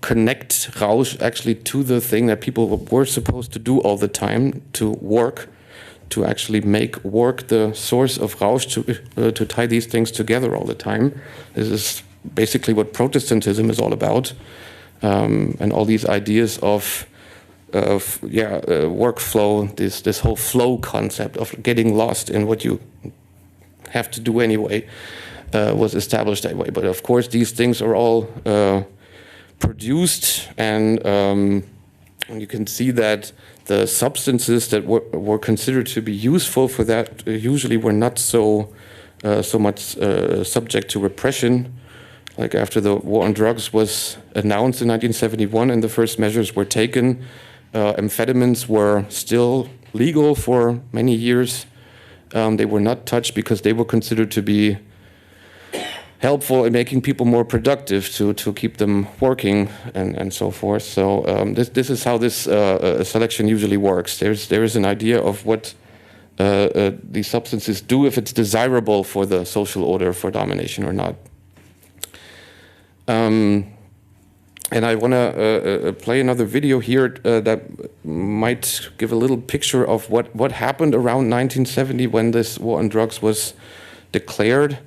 connect Rausch actually to the thing that people were supposed to do all the time, to work, to actually make work the source of Rausch, to tie these things together all the time. This is basically what Protestantism is all about, and all these ideas of workflow, this whole flow concept of getting lost in what you have to do anyway, was established that way. But of course, these things are all produced, and you can see that the substances that were considered to be useful for that usually were not so much subject to repression. Like after the war on drugs was announced in 1971 and the first measures were taken, amphetamines were still legal for many years. They were not touched because they were considered to be helpful in making people more productive, to keep them working and so forth. So this is how this selection usually works. There is an idea of what these substances do, if it's desirable for the social order, for domination or not. And I want to play another video here that might give a little picture of what happened around 1970 when this war on drugs was declared.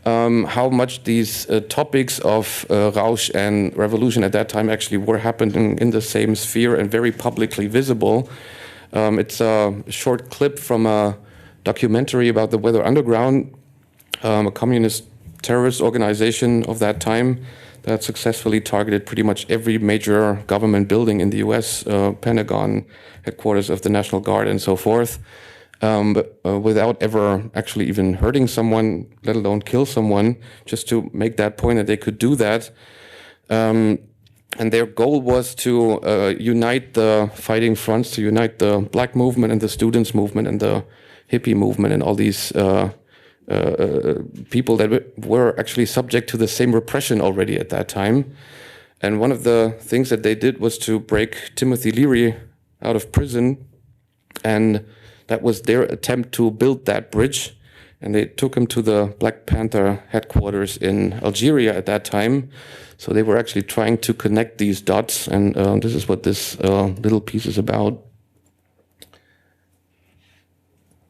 How much these topics of Rausch and revolution at that time actually were happening in the same sphere and very publicly visible. It's a short clip from a documentary about the Weather Underground, a communist terrorist organization of that time that successfully targeted pretty much every major government building in the US, Pentagon, headquarters of the National Guard, and so forth. But without ever actually even hurting someone, let alone kill someone, just to make that point that they could do that. And their goal was to unite the fighting fronts, to unite the black movement and the students movement and the hippie movement and all these people that were actually subject to the same repression already at that time. And one of the things that they did was to break Timothy Leary out of prison, and that was their attempt to build that bridge. And they took him to the Black Panther headquarters in Algeria at that time. So they were actually trying to connect these dots, and this is what this little piece is about.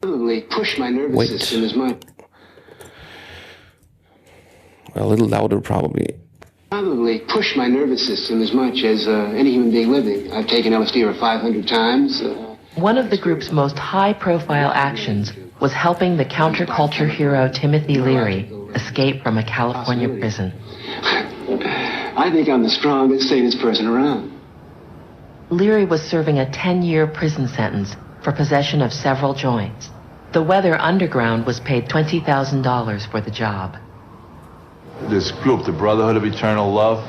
Probably push my nervous system as much. A little louder, probably. Probably push my nervous system as much as any human being living. I've taken LSD over 500 times. One of the group's most high-profile actions was helping the counterculture hero Timothy Leary escape from a California prison. I think I'm the strongest, sanest person around. Leary was serving a 10-year prison sentence for possession of several joints. The Weather Underground was paid $20,000 for the job. This group, the Brotherhood of Eternal Love,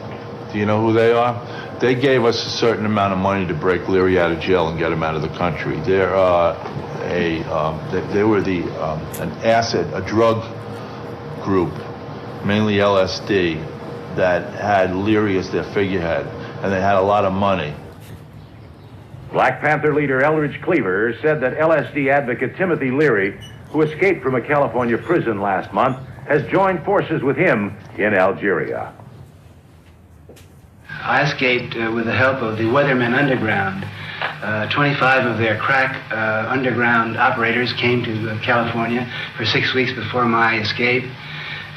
do you know who they are? They gave us a certain amount of money to break Leary out of jail and get him out of the country. they were a drug group, mainly LSD, that had Leary as their figurehead, and they had a lot of money. Black Panther leader Eldridge Cleaver said that LSD advocate Timothy Leary, who escaped from a California prison last month, has joined forces with him in Algeria. I escaped with the help of the Weathermen Underground. 25 of their crack underground operators came to California for 6 weeks before my escape,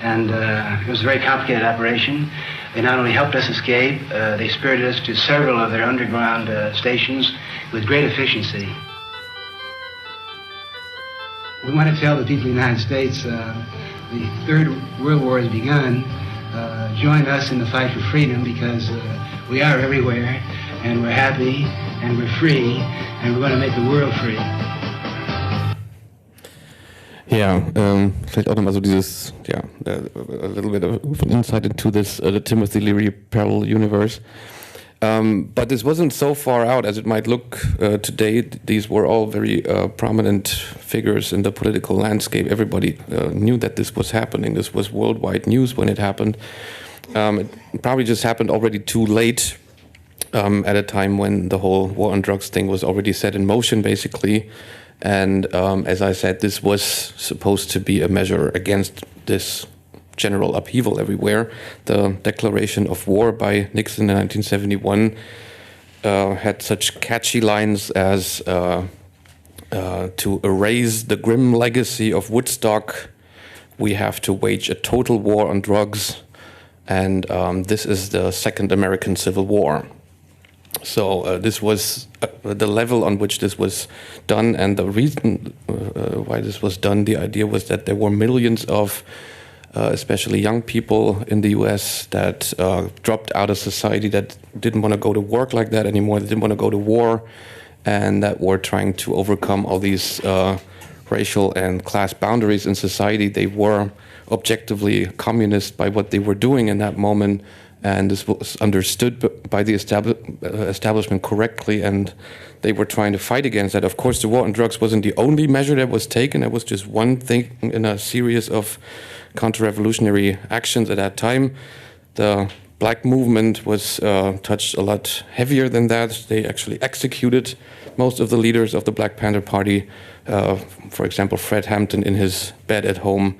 and it was a very complicated operation. They not only helped us escape, they spirited us to several of their underground stations with great efficiency. We want to tell the people of the United States the Third World War has begun. Join us in the fight for freedom, because we are everywhere, and we're happy, and we're free, and we're going to make the world free. Ja, vielleicht auch nochmal so dieses, ja, a little bit of an insight into this, the Timothy Leary parallel universe. But this wasn't so far out as it might look today. These were all very prominent figures in the political landscape. Everybody knew that this was happening. This was worldwide news when it happened. It probably just happened already too late, at a time when the whole war on drugs thing was already set in motion, basically. And as I said, this was supposed to be a measure against this general upheaval everywhere. The declaration of war by Nixon in 1971 had such catchy lines as to erase the grim legacy of Woodstock, we have to wage a total war on drugs, and this is the Second American Civil War. So this was the level on which this was done, and the reason why this was done, the idea was that there were millions of especially young people in the US that dropped out of society, that didn't want to go to work like that anymore, they didn't want to go to war, and that were trying to overcome all these racial and class boundaries in society. They were objectively communist by what they were doing in that moment, and this was understood by the establishment correctly, and they were trying to fight against that. Of course, the war on drugs wasn't the only measure that was taken. It was just one thing in a series of counter-revolutionary actions at that time. The black movement was touched a lot heavier than that. They actually executed most of the leaders of the Black Panther Party. For example, Fred Hampton in his bed at home.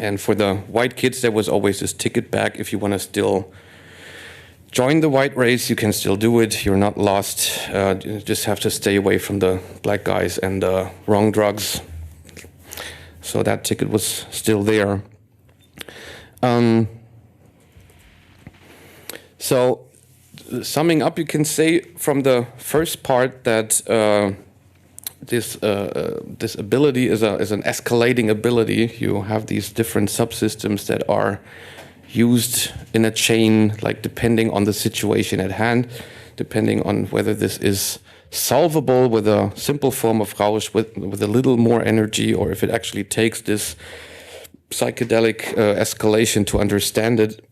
And for the white kids, there was always this ticket back. If you want to still join the white race, you can still do it. You're not lost. You just have to stay away from the black guys and the wrong drugs. So that ticket was still there. So summing up, you can say from the first part that this ability is an escalating ability. You have these different subsystems that are used in a chain, like depending on the situation at hand, depending on whether this is solvable with a simple form of Rausch with a little more energy, or if it actually takes this psychedelic escalation to understand it.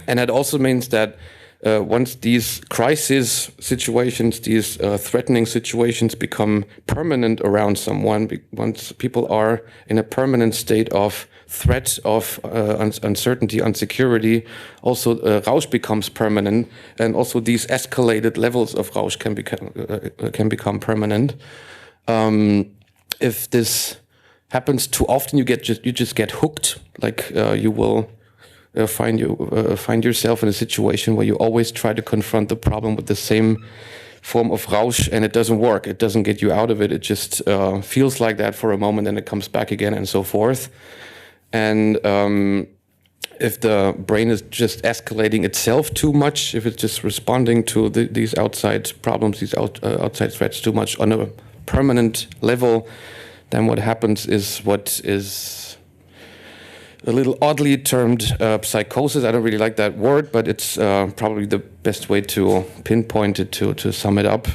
And that also means that once these crisis situations, these threatening situations become permanent around someone, once people are in a permanent state of threat, of uncertainty, insecurity, also Rausch becomes permanent, and also these escalated levels of Rausch can become permanent. If this happens too often, you just get hooked. Like you will find yourself in a situation where you always try to confront the problem with the same form of Rausch, and it doesn't work. It doesn't get you out of it. It just feels like that for a moment, and it comes back again, and so forth. And if the brain is just escalating itself too much, if it's just responding to these outside problems, these outside threats too much on a permanent level, then what happens is what is a little oddly termed psychosis. I don't really like that word, but it's probably the best way to pinpoint it, to sum it up,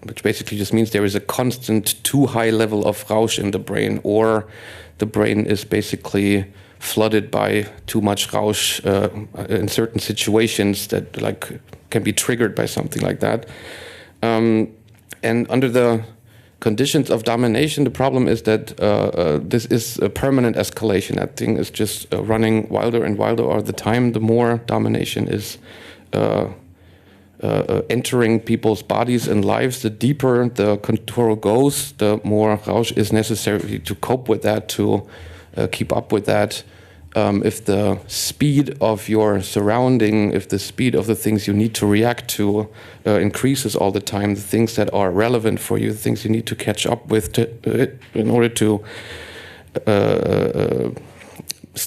which basically just means there is a constant too high level of Rausch in the brain, or the brain is basically flooded by too much Rausch in certain situations that like can be triggered by something like that. And under the conditions of domination, the problem is that this is a permanent escalation. That thing is just running wilder and wilder all the time. The more domination is entering people's bodies and lives, the deeper the control goes, the more Rausch is necessary to cope with that, to keep up with that. If the speed of your surrounding, if the speed of the things you need to react to increases all the time, the things that are relevant for you, the things you need to catch up with in order to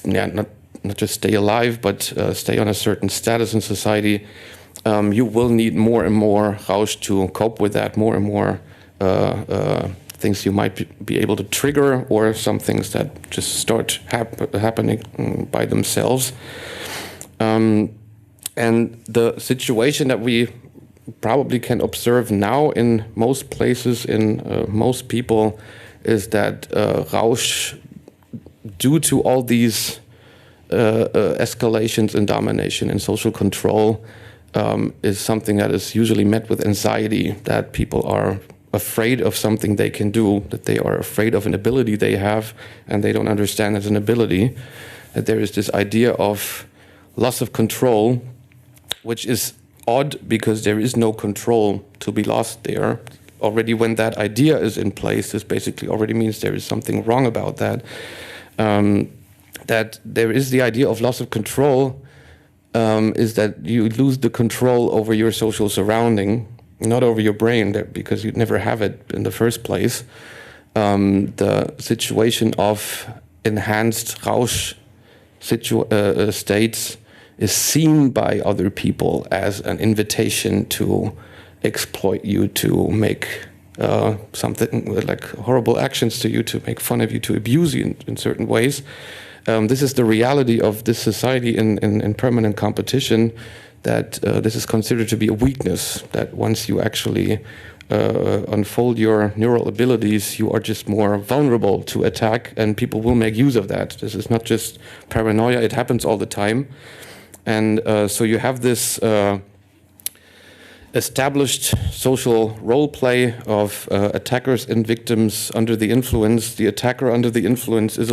not just stay alive, but stay on a certain status in society, you will need more and more Rausch to cope with that, more and more things you might be able to trigger, or some things that just start happening by themselves. And the situation that we probably can observe now in most places, in most people, is that Rausch, due to all these escalations in domination and social control, is something that is usually met with anxiety, that people are afraid of something they can do, that they are afraid of an ability they have and they don't understand as an ability, that there is this idea of loss of control, which is odd because there is no control to be lost there. Already when that idea is in place, this basically already means there is something wrong about that. That there is the idea of loss of control, is that you lose the control over your social surrounding, not over your brain, because you'd never have it in the first place. The situation of enhanced Rausch states is seen by other people as an invitation to exploit you, to make something like horrible actions to you, to make fun of you, to abuse you in certain ways. This is the reality of this society in permanent competition, that this is considered to be a weakness, that once you actually unfold your neural abilities, you are just more vulnerable to attack, and people will make use of that. This is not just paranoia, it happens all the time. And so you have this established social role play of attackers and victims under the influence. The attacker under the influence is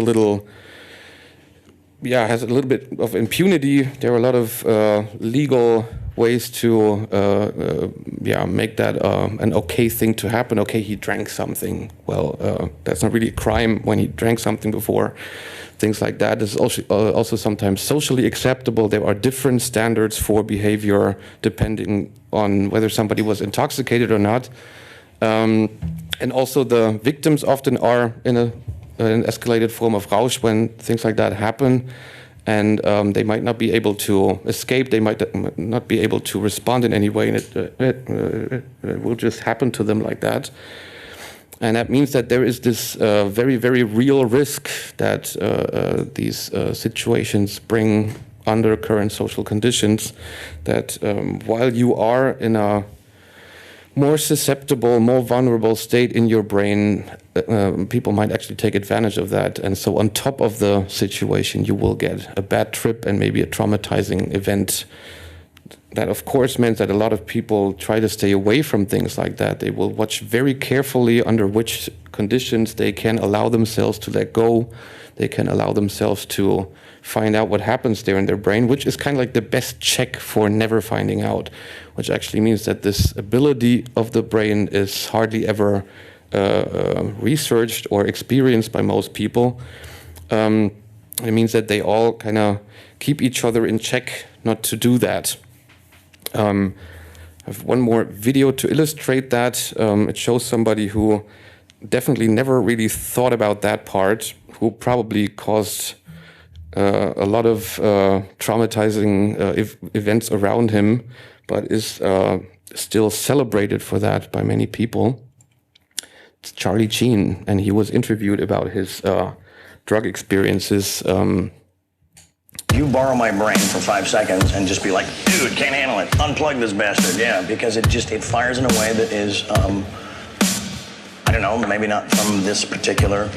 has a little bit of impunity. There are a lot of legal ways to make that an okay thing to happen. Okay, he drank something. Well, that's not really a crime when he drank something before. Things like that is also sometimes socially acceptable. There are different standards for behavior depending on whether somebody was intoxicated or not. And also the victims often are in an escalated form of Rausch when things like that happen, and they might not be able to escape, they might not be able to respond in any way, and it will just happen to them like that. And that means that there is this very, very real risk that these situations bring under current social conditions, that while you are in a more susceptible, more vulnerable state in your brain, people might actually take advantage of that. And so on top of the situation, you will get a bad trip and maybe a traumatizing event. That, of course, meant that a lot of people try to stay away from things like that. They will watch very carefully under which conditions they can allow themselves to let go. They can allow themselves to find out what happens there in their brain, which is kind of like the best check for never finding out, which actually means that this ability of the brain is hardly ever researched or experienced by most people. It means that they all kind of keep each other in check not to do that. I have one more video to illustrate that. It shows somebody who definitely never really thought about that part, who probably caused a lot of traumatizing events around him, but is still celebrated for that by many people. It's Charlie Sheen, and he was interviewed about his drug experiences. You borrow my brain for 5 seconds and just be like, dude, can't handle it. Unplug this bastard. Yeah, because it fires in a way that is, I don't know, maybe not from this particular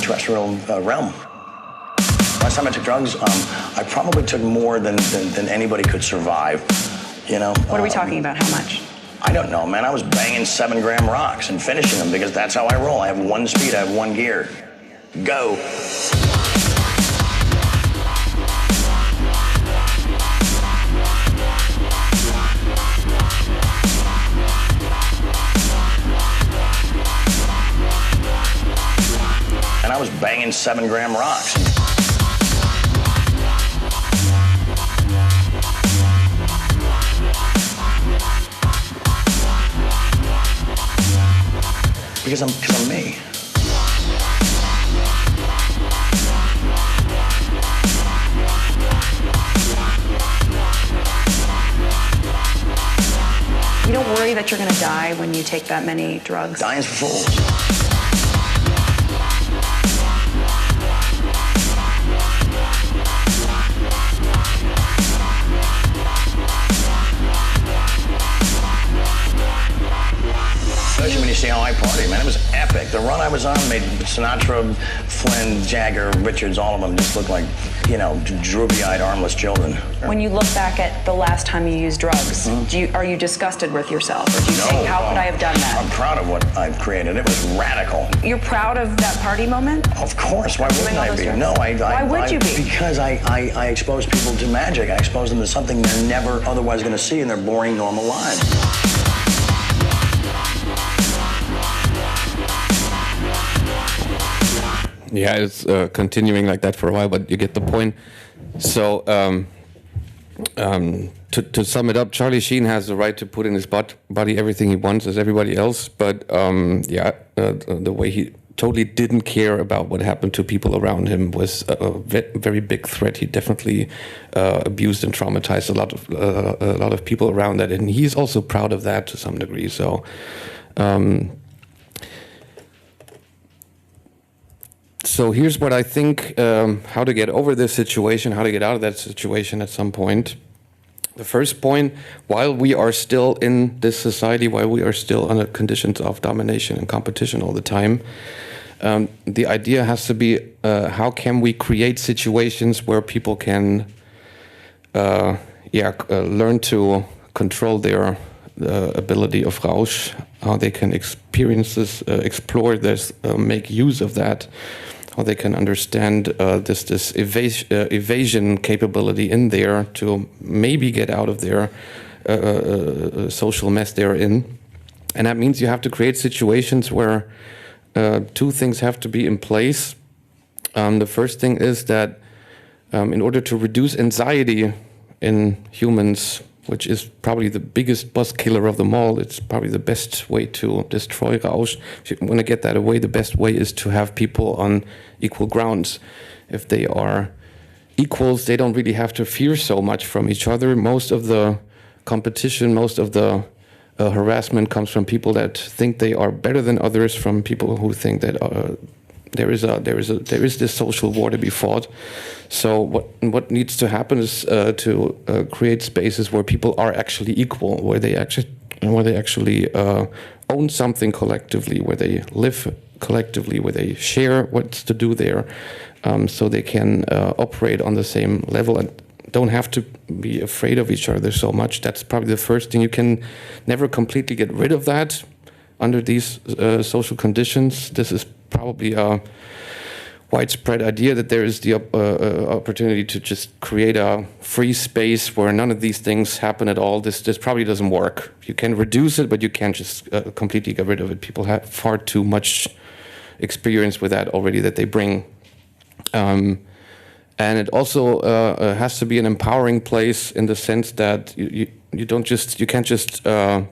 terrestrial realm. Last time I took drugs, I probably took more than anybody could survive, you know. What are we talking about? How much? I don't know, man. I was banging 7-gram rocks and finishing them because that's how I roll. I have one speed, I have one gear. Go. And I was banging 7-gram rocks. Because I'm me. You don't worry that you're going to die when you take that many drugs? Dying's for fools. Especially when you see how I party, man. It was epic. The run I was on made Sinatra, Flynn, Jagger, Richards, all of them just look like, you know, droopy-eyed, armless children. When you look back at the last time you used drugs, are you disgusted with yourself? Or do you think, how could I have done that? I'm proud of what I've created. It was radical. You're proud of that party moment? Of course. Why wouldn't I be? No, Why would you be? Because I expose people to magic. I expose them to something they're never otherwise going to see in their boring, normal lives. Yeah, it's continuing like that for a while, but you get the point. So, to sum it up, Charlie Sheen has the right to put in his body everything he wants as everybody else, but the way he totally didn't care about what happened to people around him was a very big threat. He definitely abused and traumatized a lot of people around that, and he's also proud of that to some degree. So. So here's what I think, how to get over this situation, how to get out of that situation at some point. The first point, while we are still in this society, while we are still under conditions of domination and competition all the time, the idea has to be, how can we create situations where people can learn to control their ability of Rausch, how they can experience this, explore this, make use of that, how they can understand this evasion capability in there to maybe get out of their social mess they're in. And that means you have to create situations where two things have to be in place. The first thing is that in order to reduce anxiety in humans, which is probably the biggest boss killer of them all, it's probably the best way to destroy Rausch. If you want to get that away, the best way is to have people on equal grounds. If they are equals, they don't really have to fear so much from each other. Most of the competition, most of the harassment comes from people that think they are better than others, from people who think that there is this social war to be fought. So what needs to happen is to create spaces where people are actually equal, where they actually own something collectively, where they live collectively, where they share what's to do there, so they can operate on the same level and don't have to be afraid of each other so much. That's probably the first thing. You can never completely get rid of that under these social conditions. This is probably a widespread idea that there is the opportunity to just create a free space where none of these things happen at all. This probably doesn't work. You can reduce it, but you can't just completely get rid of it. People have far too much experience with that already that they bring. And it also has to be an empowering place in the sense that you can't just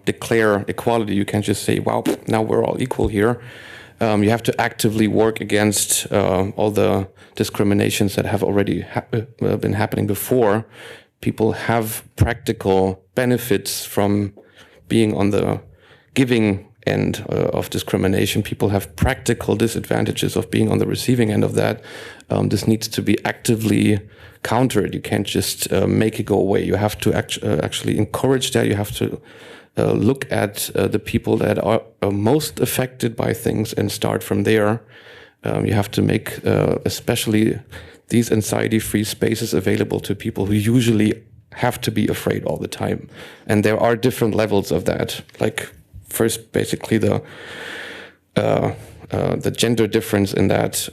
declare equality. You can't just say, "Wow, now we're all equal here." You have to actively work against all the discriminations that have already been happening before. People have practical benefits from being on the giving end of discrimination. People have practical disadvantages of being on the receiving end of that. This needs to be actively countered. You can't just make it go away. You have to actually encourage that. You have to look at the people that are most affected by things and start from there. You have to make especially these anxiety-free spaces available to people who usually have to be afraid all the time. And there are different levels of that. Like first, basically the gender difference in that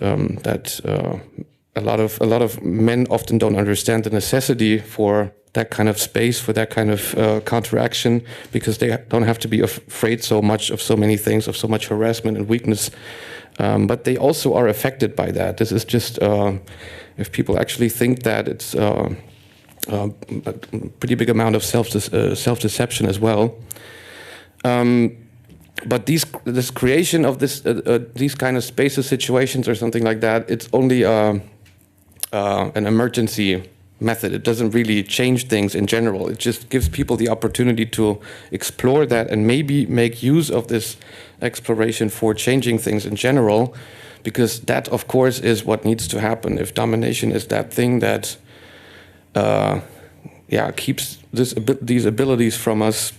a lot of men often don't understand the necessity for that kind of space, for that kind of counteraction, because they don't have to be afraid so much of so many things, of so much harassment and weakness. But they also are affected by that. This is just, if people actually think that, it's a pretty big amount of self-deception as well. But this creation of these kind of spaces, situations, or something like that, it's only an emergency method. It doesn't really change things in general. It just gives people the opportunity to explore that and maybe make use of this exploration for changing things in general, because that, of course, is what needs to happen. If domination is that thing that keeps these abilities from us,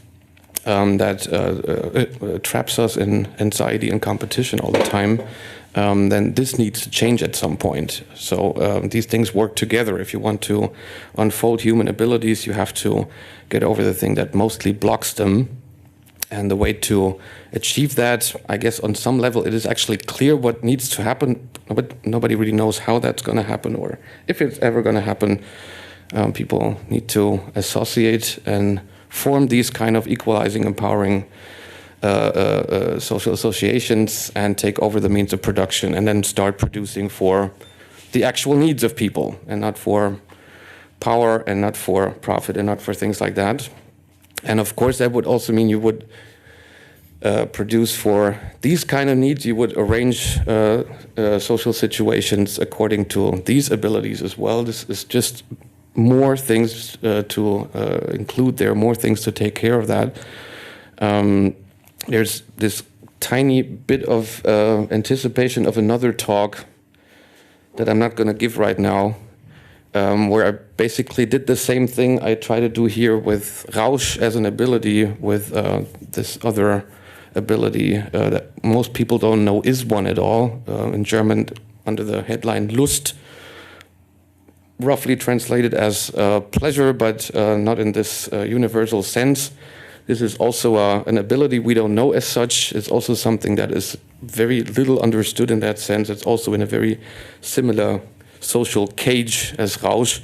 that traps us in anxiety and competition all the time, then this needs to change at some point. So these things work together. If you want to unfold human abilities, you have to get over the thing that mostly blocks them. And the way to achieve that, I guess on some level, it is actually clear what needs to happen, but nobody really knows how that's going to happen or if it's ever going to happen. People need to associate and form these kind of equalizing, empowering social associations and take over the means of production, and then start producing for the actual needs of people and not for power and not for profit and not for things like that. And of course that would also mean you would produce for these kind of needs. You would arrange social situations according to these abilities as well. This is just more things to include there, more things to take care of that. There's this tiny bit of anticipation of another talk that I'm not going to give right now, where I basically did the same thing I try to do here with Rausch as an ability, with this other ability that most people don't know is one at all. In German, under the headline Lust, roughly translated as pleasure, but not in this universal sense. This is also an ability we don't know as such. It's also something that is very little understood in that sense. It's also in a very similar social cage as Rausch.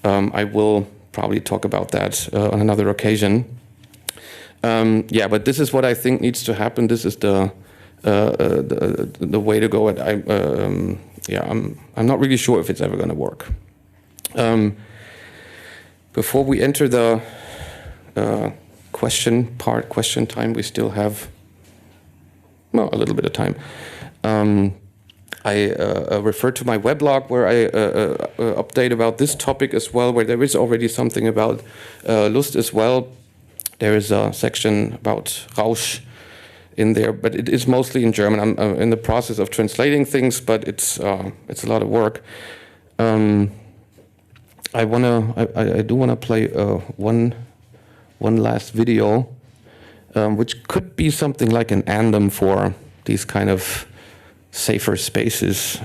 I will probably talk about that on another occasion. But this is what I think needs to happen. This is the way to go. I'm not really sure if it's ever going to work. Before we enter the question time, we still have a little bit of time. I refer to my weblog where I update about this topic as well, where there is already something about Lust as well. There is a section about Rausch in there, but it is mostly in German. I'm in the process of translating things, but it's a lot of work. I do wanna play one last video, which could be something like an anthem for these kind of safer spaces.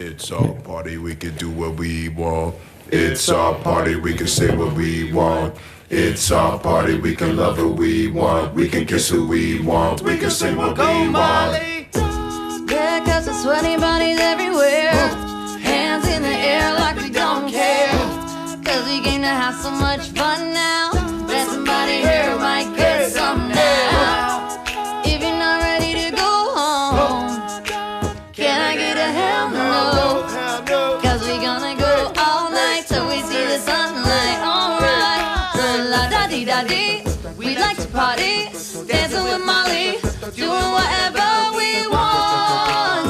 It's our party, we can do what we want. It's our party, we can say what we want. It's our party, we can love who we want. We can kiss who we want. We can say what we want. Yeah, 'cause the sweaty bodies everywhere. Hands in the air like we don't care. 'Cause we came to have so much fun now that somebody here might get some now. If you're not ready to go home, can I get a hell no? 'Cause we gonna go all night till we see the sunlight. Alright, la da dee da dee. We like to party, dancing with Molly, doing whatever we want.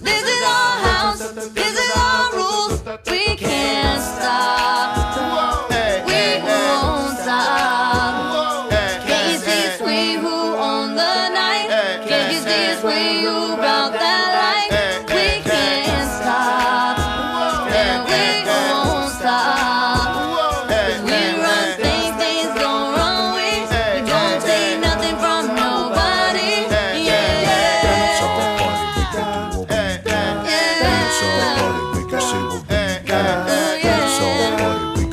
This is our house, this is our rules. We can't stop, we won't stop. Can't you see it's we who own the night? Can't you see it's we who brought that light? We can't stop, and we won't stop. 'Cause we run things, things don't run we don't take nothing from nobody. Yeah, It's our party, we can do what we want. It's our party, we can say what we want. It's our party, we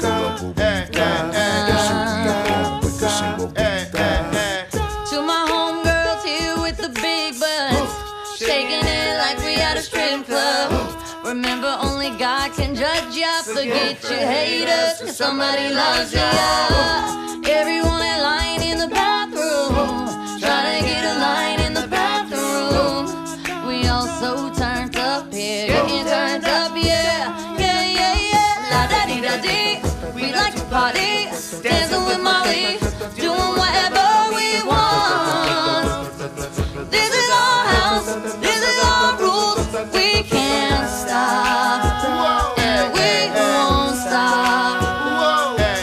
job, forget your haters, 'cause somebody loves you. Yeah. Everyone in line in the bathroom, trying to get a line in the bathroom. We all so turned up here, getting turned up, yeah. Yeah, yeah, yeah. La da dee da dee. We like to party, dancing with Molly, doing whatever we want. This is our house, this is our rules. We can't stop, and we won't stop.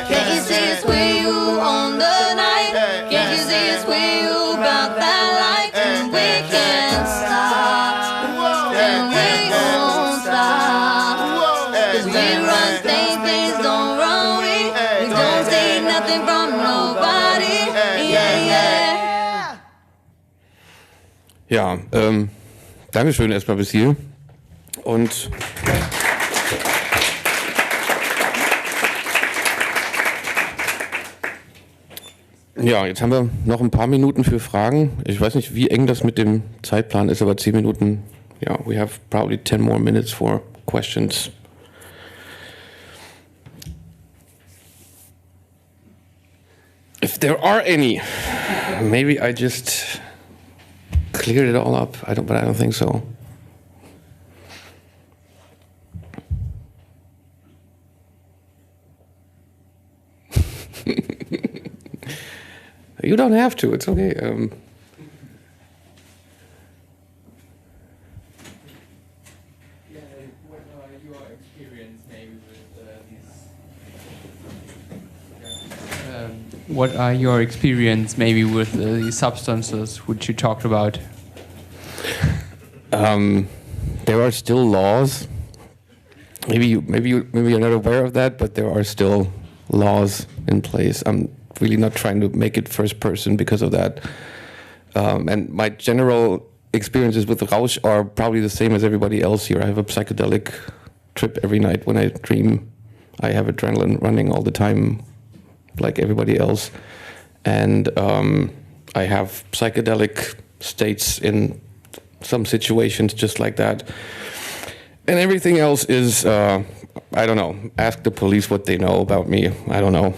Can't you see it's we who own the night? Can't you see it's we who got that light? And we can't stop, and we won't stop. 'Cause we run things don't run we. We don't take nothing from nobody. Yeah, yeah. Ja, Dankeschön erstmal bis hier. Und ja, jetzt haben wir noch ein paar Minuten für Fragen. Ich weiß nicht, wie eng das mit dem Zeitplan ist, aber 10 Minuten. Ja, we have probably 10 more minutes for questions. If there are any, maybe I just cleared it all up. But I don't think so. You don't have to. It's okay. What are your experience maybe with the substances which you talked about? There are still laws. Maybe you're not aware of that, but there are still laws in place. I'm really not trying to make it first person because of that. And my general experiences with Rausch are probably the same as everybody else here. I have a psychedelic trip every night when I dream. I have adrenaline running all the time, like everybody else. And I have psychedelic states in some situations just like that. And everything else is, I don't know, ask the police what they know about me. I don't know.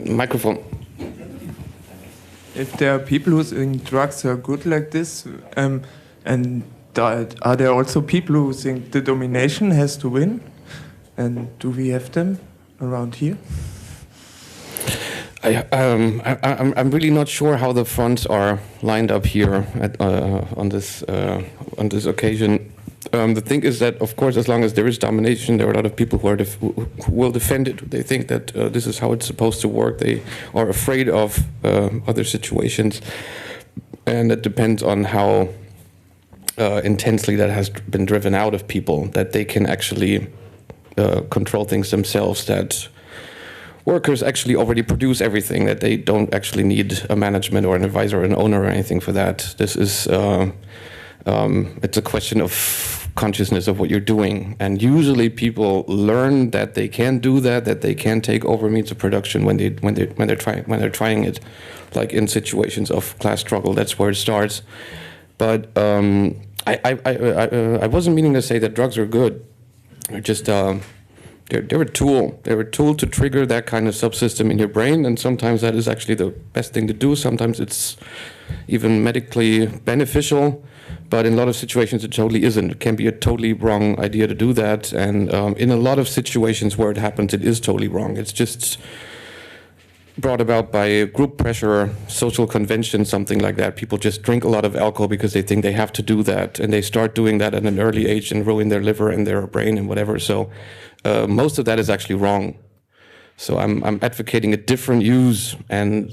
Microphone. If there are people who think drugs are good like this, and are there also people who think the domination has to win? And do we have them around here? I'm really not sure how the fronts are lined up here on this occasion. The thing is that, of course, as long as there is domination, there are a lot of people who will defend it. They think that this is how it's supposed to work. They are afraid of other situations, and it depends on how intensely that has been driven out of people, that they can actually control things themselves, that workers actually already produce everything, that they don't actually need a management or an advisor or an owner or anything for that. This is it's a question of consciousness of what you're doing, and usually people learn that they can do that they can take over means of production when they're trying it, like in situations of class struggle. That's where it starts. But I wasn't meaning to say that drugs are good. They're just they're a tool. They're a tool to trigger that kind of subsystem in your brain, and sometimes that is actually the best thing to do. Sometimes it's even medically beneficial, but in a lot of situations it totally isn't. It can be a totally wrong idea to do that, and in a lot of situations where it happens, it is totally wrong. It's just brought about by group pressure, social convention, something like that. People just drink a lot of alcohol because they think they have to do that, and they start doing that at an early age and ruin their liver and their brain and whatever. So most of that is actually wrong. So I'm advocating a different use, and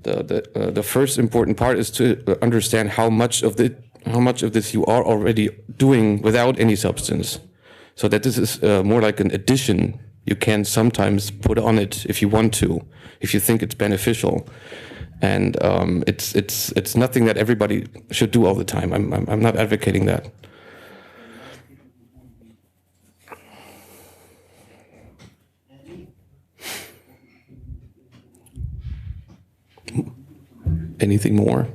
the first important part is to understand how much of this you are already doing without any substance, so that this is more like an addition. You can sometimes put on it if you want to, if you think it's beneficial, and it's nothing that everybody should do all the time. I'm not advocating that. anything more?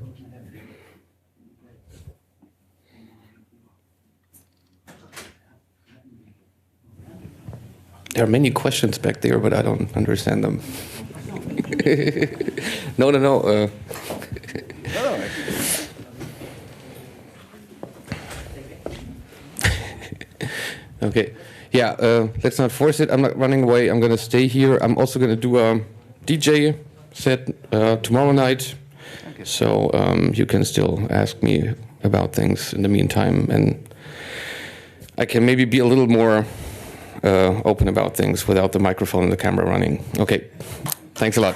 There are many questions back there, but I don't understand them. No. Okay. Yeah, let's not force it. I'm not running away. I'm going to stay here. I'm also going to do a DJ set tomorrow night. So you can still ask me about things in the meantime. And I can maybe be a little more open about things without the microphone and the camera running. Okay. Thanks a lot.